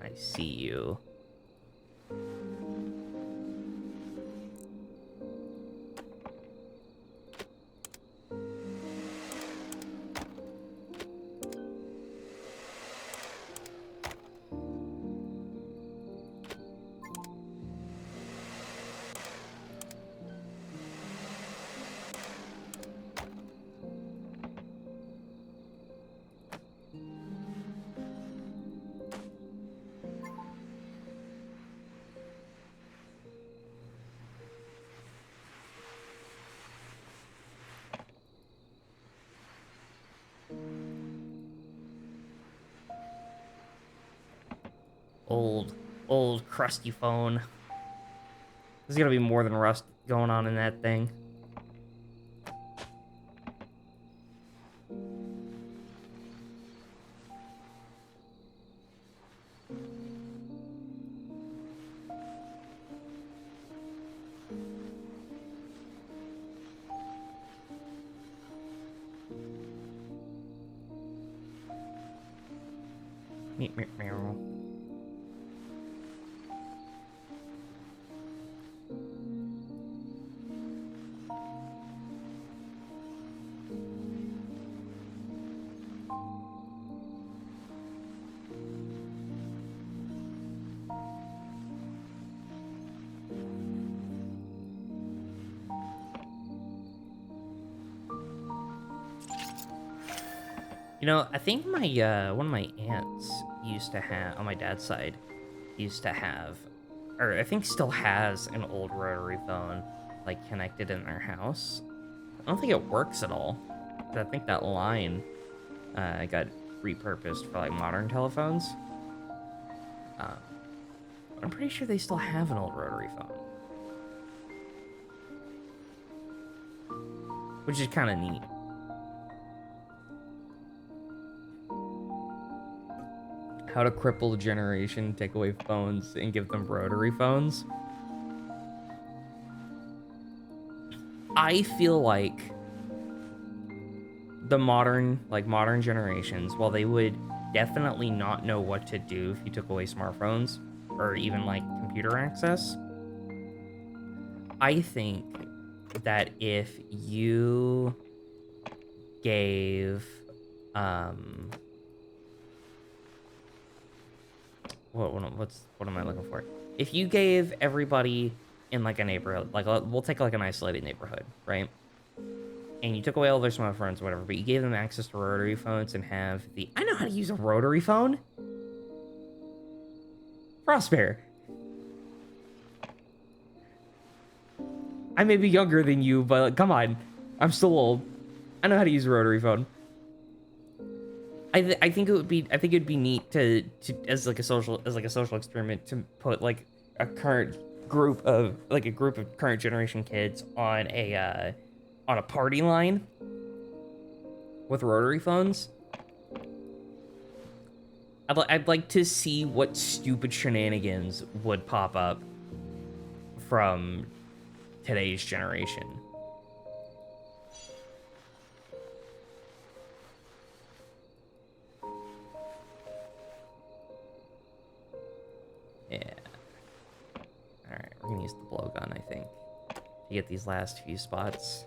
I see you. Old crusty phone. There's gonna be more than rust going on in that thing. Meow, meow, meow. You know, I think my one of my aunts used to have, on my dad's side, used to have, or I think still has an old rotary phone, like connected in their house. I don't think it works at all. 'Cause I think that line got repurposed for like modern telephones. But I'm pretty sure they still have an old rotary phone, which is kind of neat. How to cripple a generation, take away phones, and give them rotary phones. I feel like the modern generations, while they would definitely not know what to do if you took away smartphones or even like computer access, I think that if you gave what am I looking for? If you gave everybody in like a neighborhood, like we'll take like an isolated neighborhood, right? And you took away all their smartphones or whatever, but you gave them access to rotary phones and have the... I know how to use a rotary phone! Prosper. I may be younger than you, but like, come on. I'm still old. I know how to use a rotary phone. I think it'd be neat to as like a social experiment to put like a group of current generation kids on a party line with rotary phones. I'd like to see what stupid shenanigans would pop up from today's generation. Yeah. Alright, we're gonna use the blowgun, I think, to get these last few spots.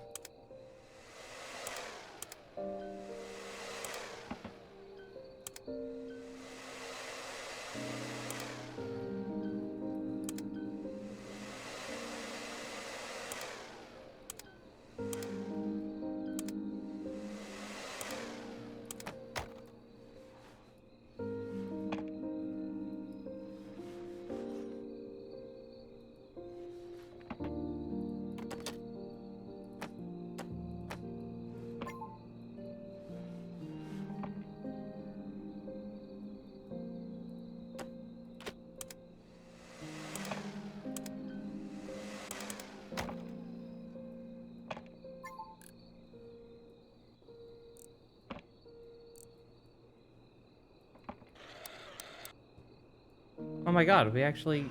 Oh my god, we actually...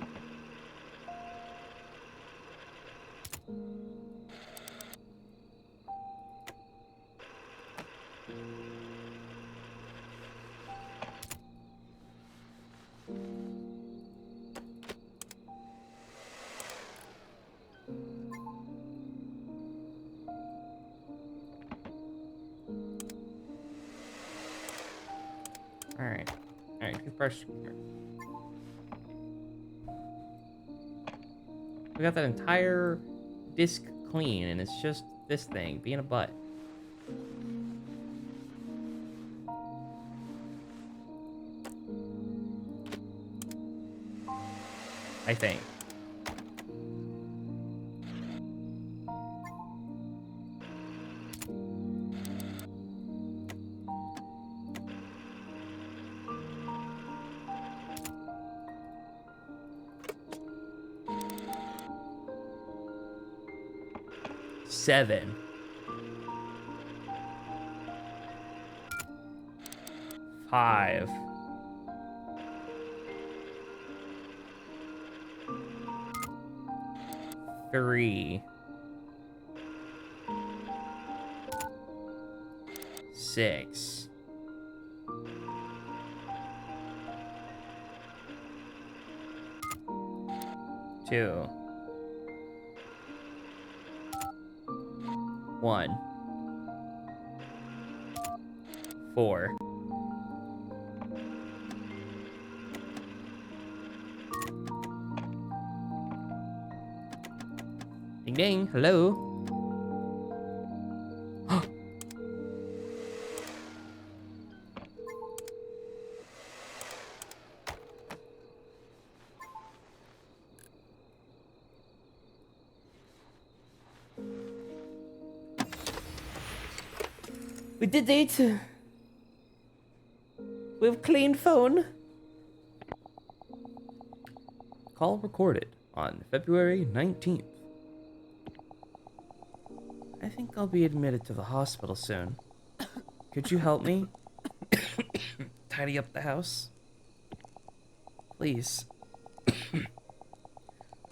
Alright. Alright, toothbrush. We got that entire disc clean, and it's just this thing being a butt. I think. Seven. Five. Three. Six. 2, 1, 4. Ding ding, hello. We did it. We've clean phone. Call recorded on February 19th. I think I'll be admitted to the hospital soon. Could you help me? Tidy up the house? Please. I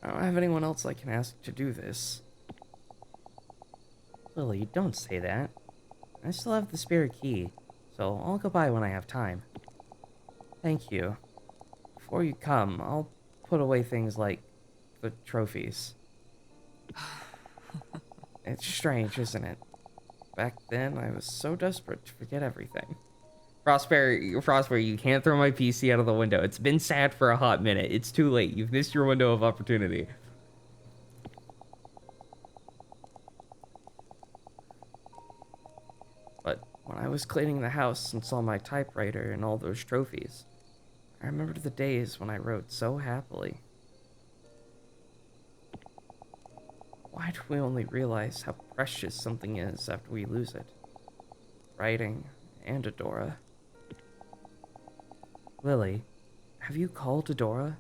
don't have anyone else I can ask to do this. Lily, don't say that. I still have the spare key, so I'll go by when I have time. Thank you. Before you come, I'll put away things like the trophies. It's strange, isn't it? Back then, I was so desperate to forget everything. Frostbear, you can't throw my PC out of the window. It's been sat for a hot minute. It's too late. You've missed your window of opportunity. But when I was cleaning the house and saw my typewriter and all those trophies, I remembered the days when I wrote so happily. Why do we only realize how precious something is after we lose it? Writing and Adora. Lily, have you called Adora?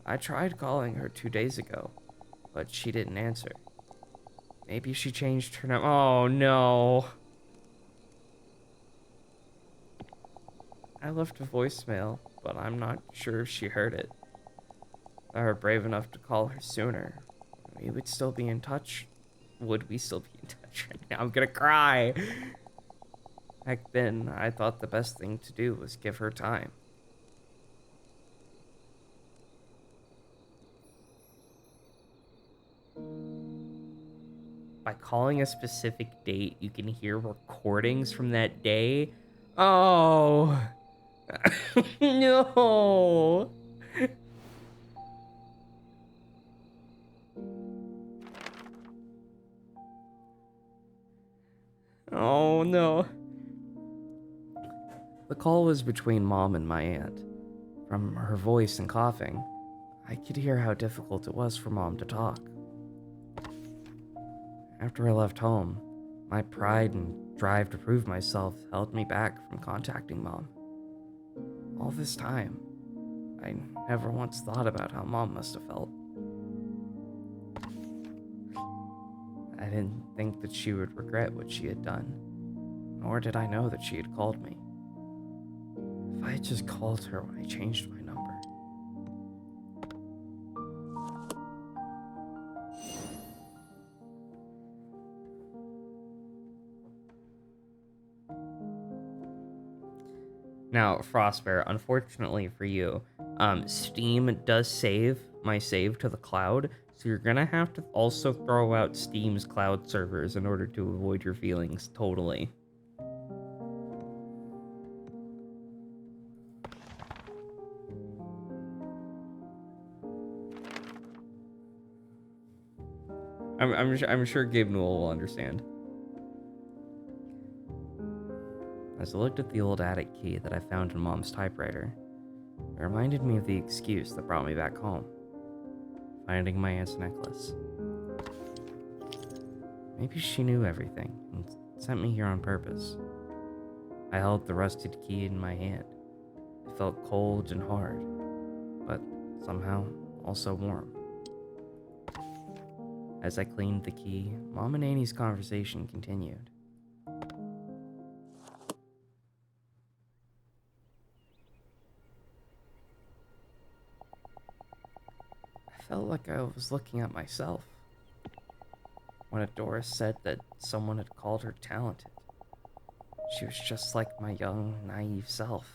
I tried calling her 2 days ago, but she didn't answer. Maybe she changed her number. Oh no. I left a voicemail, but I'm not sure if she heard it. If I were brave enough to call her sooner, we would still be in touch. Would we still be in touch right now? I'm gonna cry. Back then, I thought the best thing to do was give her time. By calling a specific date, you can hear recordings from that day. Oh. No. Oh no. The call was between Mom and my aunt. From her voice and coughing, I could hear how difficult it was for Mom to talk. After I left home, my pride and drive to prove myself held me back from contacting Mom. All this time, I never once thought about how Mom must have felt. I didn't think that she would regret what she had done, nor did I know that she had called me. If I had just called her when I changed my number. Now, Frostbear, unfortunately for you, Steam does save my save to the cloud, so you're gonna have to also throw out Steam's cloud servers in order to avoid your feelings totally. I'm sure Gabe Newell will understand. As I looked at the old attic key that I found in Mom's typewriter, it reminded me of the excuse that brought me back home. Finding my aunt's necklace. Maybe she knew everything and sent me here on purpose. I held the rusted key in my hand. It felt cold and hard, but somehow also warm. As I cleaned the key, Mom and Annie's conversation continued. I felt like I was looking at myself. When Adora said that someone had called her talented, she was just like my young, naive self.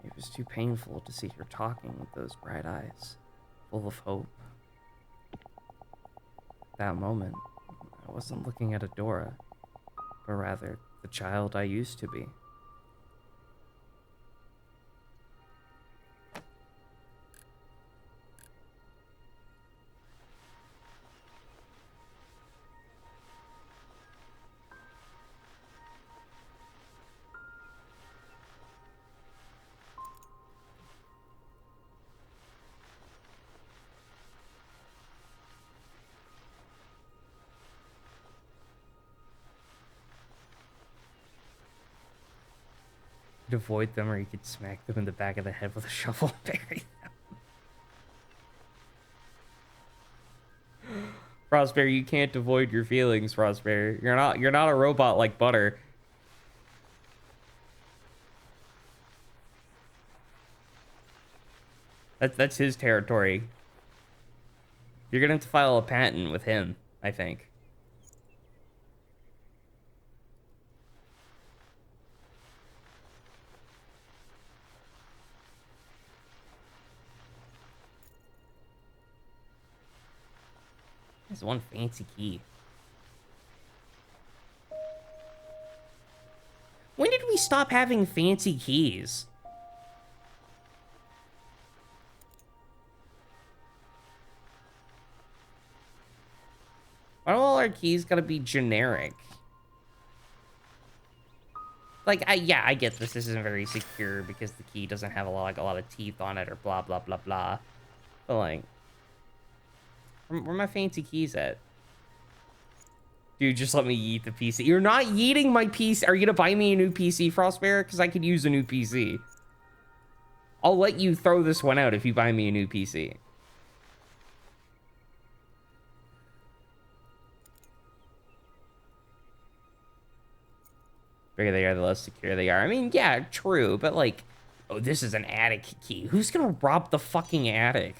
It was too painful to see her talking with those bright eyes, full of hope. At that moment, I wasn't looking at Adora, but rather the child I used to be. Avoid them, or you could smack them in the back of the head with a shovel and bury them. Frostberry, you can't avoid your feelings, Frostberry. You're not a robot like Butter. That's his territory. You're gonna have to file a patent with him, I think. There's one fancy key. When did we stop having fancy keys? Why do all our keys gotta be generic? Like, yeah, I get this isn't very secure because the key doesn't have a lot of teeth on it or blah, blah, blah, blah. But, like, where my fancy keys at? Dude, just let me yeet the PC. You're not yeeting my PC. Are you gonna buy me a new PC, Frostbear? Because I could use a new PC. I'll let you throw this one out if you buy me a new PC. Bigger they are, the less secure they are. I mean, yeah, true, but like, oh, this is an attic key. Who's gonna rob the fucking attic?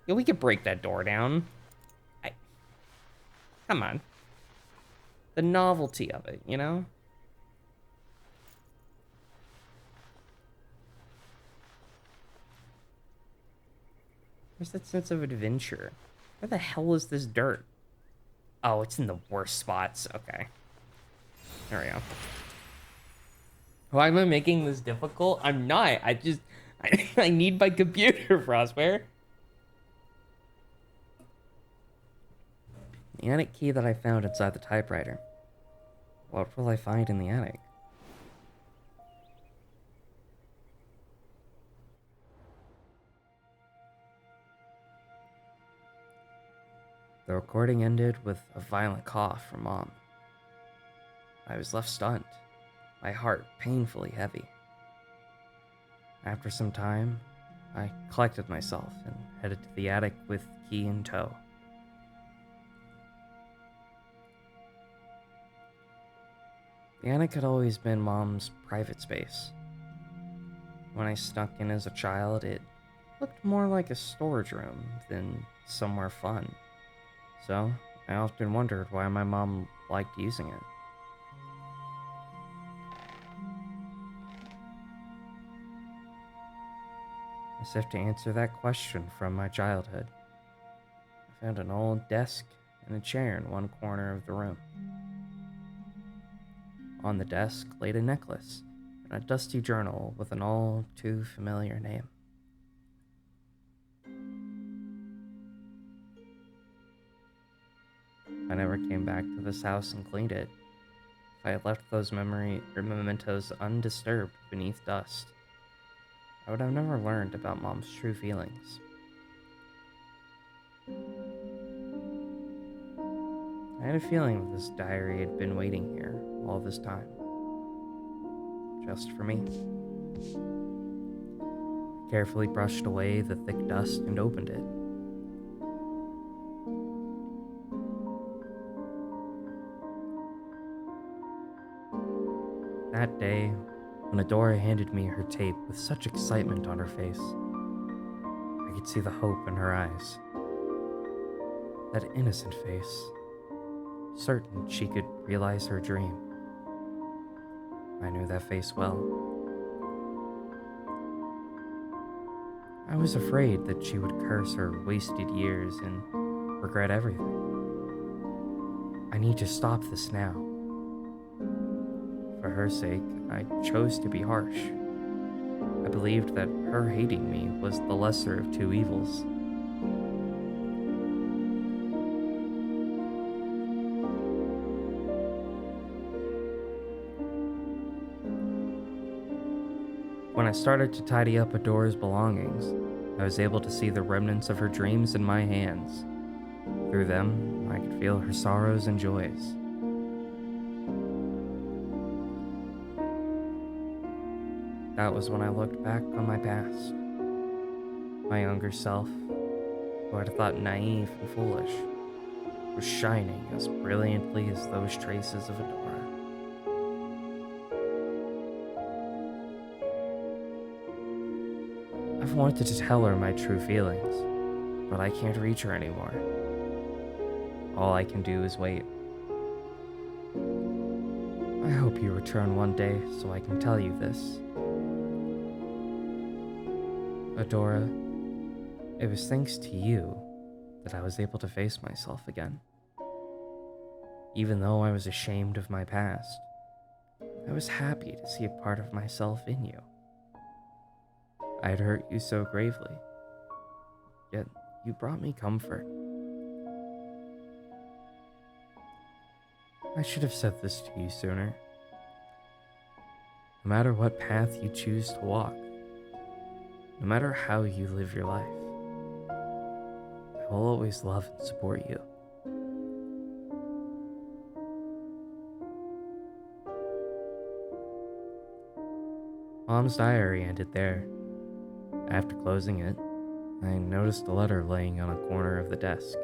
Yeah, we could break that door down. Come on. The novelty of it, you know? Where's that sense of adventure? Where the hell is this dirt? Oh, it's in the worst spots. Okay. There we go. Why am I making this difficult? I'm not. I need my computer, Frostbear. The attic key that I found inside the typewriter. What will I find in the attic? The recording ended with a violent cough from Mom. I was left stunned, my heart painfully heavy. After some time, I collected myself and headed to the attic with the key in tow. The attic had always been Mom's private space. When I snuck in as a child, it looked more like a storage room than somewhere fun. So, I often wondered why my mom liked using it. As if to answer that question from my childhood, I found an old desk and a chair in one corner of the room. On the desk laid a necklace and a dusty journal with an all too familiar name. I never came back to this house and cleaned it. If I had left those mementos undisturbed beneath dust, I would have never learned about Mom's true feelings. I had a feeling that this diary had been waiting here all this time. Just for me. I carefully brushed away the thick dust and opened it. That day, when Adora handed me her tape with such excitement on her face, I could see the hope in her eyes. That innocent face, certain she could realize her dream. I knew that face well. I was afraid that she would curse her wasted years and regret everything. I need to stop this now. For her sake, I chose to be harsh. I believed that her hating me was the lesser of two evils. When I started to tidy up Adora's belongings, I was able to see the remnants of her dreams in my hands. Through them, I could feel her sorrows and joys. That was when I looked back on my past. My younger self, who I'd thought naive and foolish, was shining as brilliantly as those traces of Adora. I've wanted to tell her my true feelings, but I can't reach her anymore. All I can do is wait. I hope you return one day so I can tell you this. Adora, it was thanks to you that I was able to face myself again. Even though I was ashamed of my past, I was happy to see a part of myself in you. I'd hurt you so gravely, yet you brought me comfort. I should have said this to you sooner. No matter what path you choose to walk, no matter how you live your life, I will always love and support you. Mom's diary ended there. After closing it, I noticed a letter laying on a corner of the desk.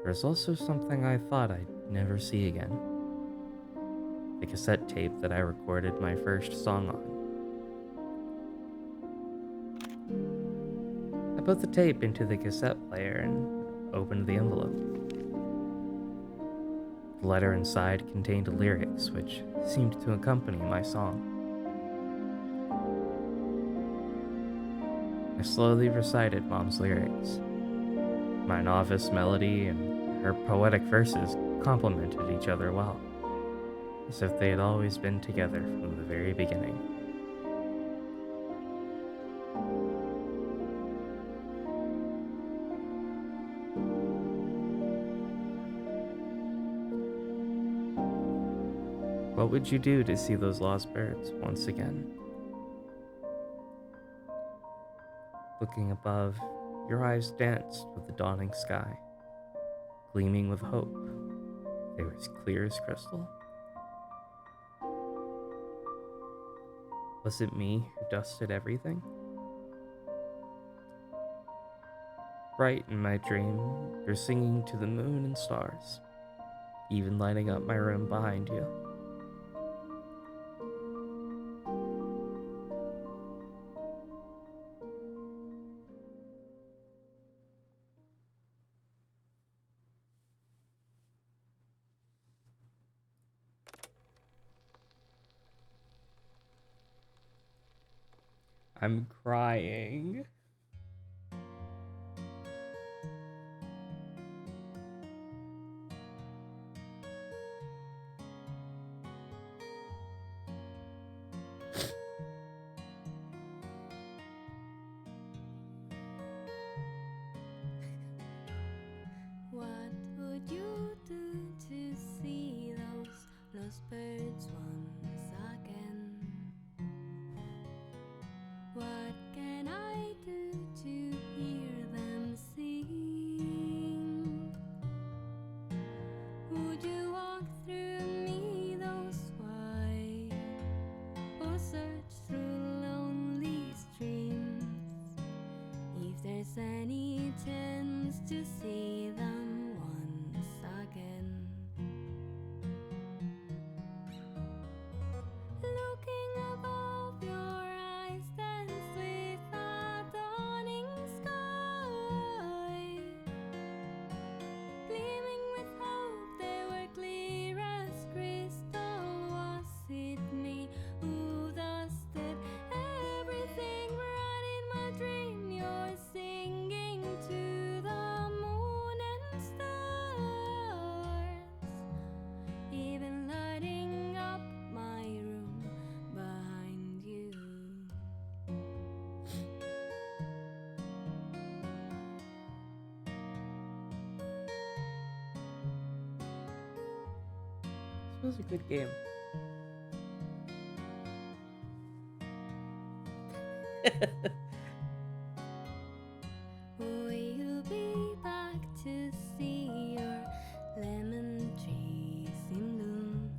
There's also something I thought I'd never see again. The cassette tape that I recorded my first song on. I put the tape into the cassette player and opened the envelope. The letter inside contained lyrics which seemed to accompany my song. I slowly recited Mom's lyrics. My novice melody and her poetic verses complemented each other well, as if they had always been together from the very beginning. What would you do to see those lost birds once again? Looking above, your eyes danced with the dawning sky, gleaming with hope. They were as clear as crystal. Was it me who dusted everything? Bright in my dream, you're singing to the moon and stars, even lighting up my room behind you. I'm crying. What would you do to see those lost birds once again? What can I do to hear them sing? Would you walk through me those wide, or search through lonely streams? If there's any chance to see them once again. Looking above, your eyes dance with a dawning sky, gleaming with hope. They were clear as crystal. Was it was a good game. Will you be back to see your lemon trees in bloom?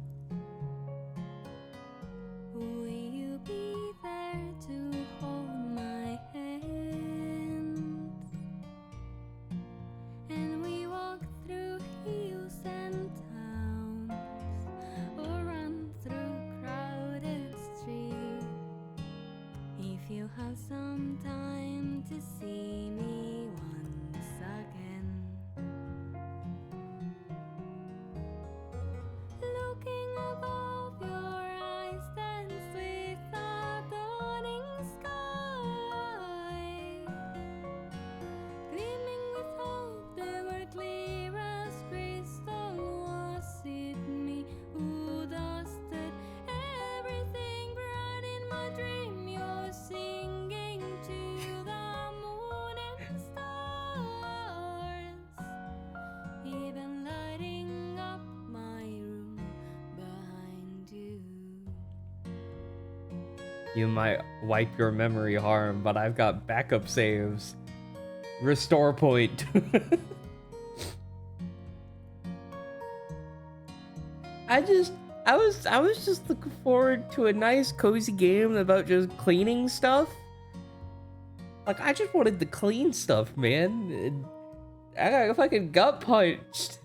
Will you be there to hold my hand? And we walk through hills and towns, or run through crowded streets. If you have some time to see me once again, looking above your eyes dance with the dawning sky, gleaming with hope they were clear as crystal. Was it me who dusted everything bright in my dream? You're singing to the moon and stars, even lighting up my room behind you. You might wipe your memory harm, but I've got backup saves. Restore point. I was just looking forward to a nice cozy game about just cleaning stuff. Like, I just wanted the clean stuff, man. And I got fucking gut punched.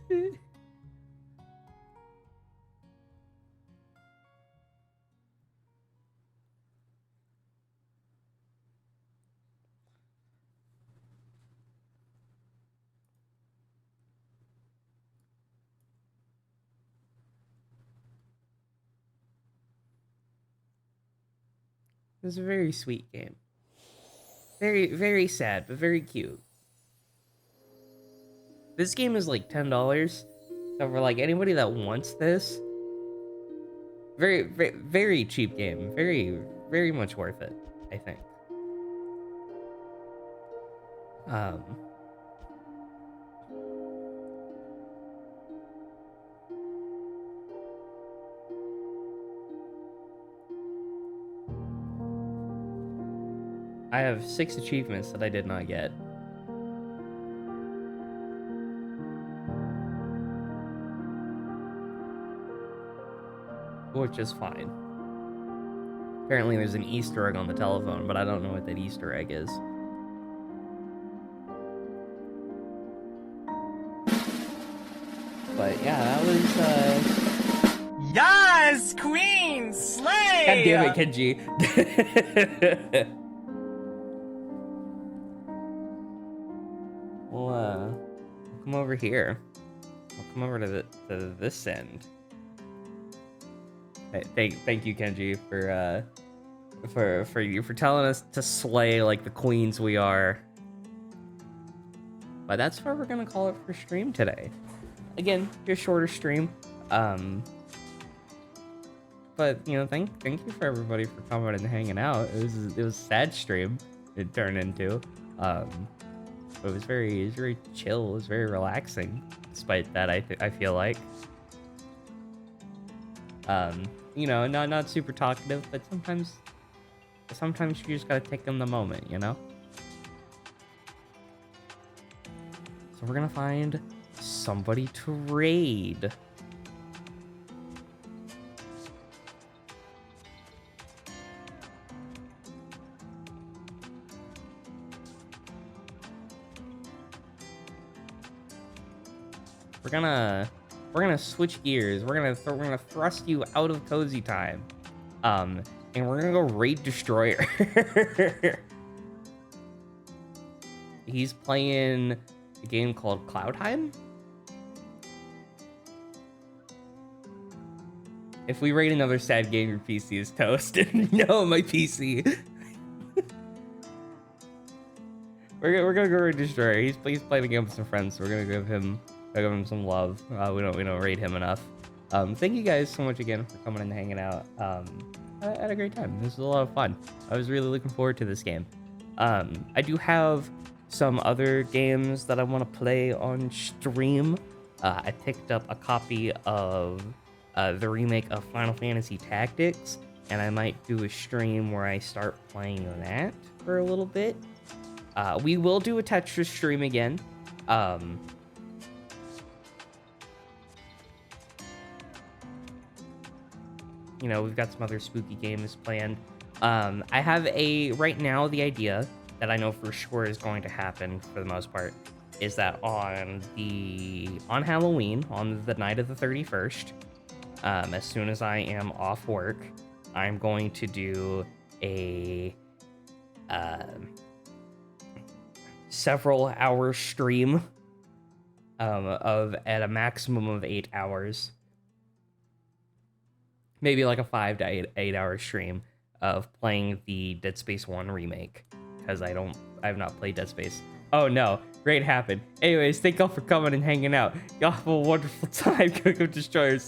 It was a very sweet game. Very, very sad, but very cute. This game is like $10. So for like anybody that wants this, very, very, very cheap game. Very, very much worth it, I think. I have 6 achievements that I did not get. Which is fine. Apparently there's an Easter egg on the telephone, but I don't know what that Easter egg is. But yeah, that was Yes, Queen, slay! God damn it, Kenji. We'll come over here. We'll come over to this end. Hey, thank you, Kenji, for telling us to slay like the queens we are. But that's where we're gonna call it for stream today. Again, just shorter stream. But you know, thank you for everybody for coming and hanging out. It was a sad stream. It turned into. It was very chill. It was very relaxing. Despite that, I feel like. You know, not super talkative, but sometimes you just gotta take in the moment, you know. So we're gonna find somebody to raid. We're gonna switch gears. We're gonna thrust you out of cozy time, and we're gonna go raid Destroyer. He's playing a game called Cloudheim. If we raid another sad game, your PC is toast. No, my PC. We're gonna go raid Destroyer. He's playing a game with some friends, so we're gonna give him some love. We don't rate him enough. Thank you guys so much again for coming and hanging out. I had a great time. This was a lot of fun. I was really looking forward to this game. I do have some other games that I want to play on stream. I picked up a copy of the remake of Final Fantasy Tactics, and I might do a stream where I start playing that for a little bit. We will do a Tetris stream again. You know, we've got some other spooky games planned. I have right now, the idea that I know for sure is going to happen for the most part is that on Halloween, on the night of the 31st, as soon as I am off work, I'm going to do a several hour stream at a maximum of 8 hours. Maybe like a 5 to 8 hour stream of playing the Dead Space 1 remake, because I have not played Dead Space. Oh no, great happened. Anyways, thank y'all for coming and hanging out. Y'all have a wonderful time. Go destroyers.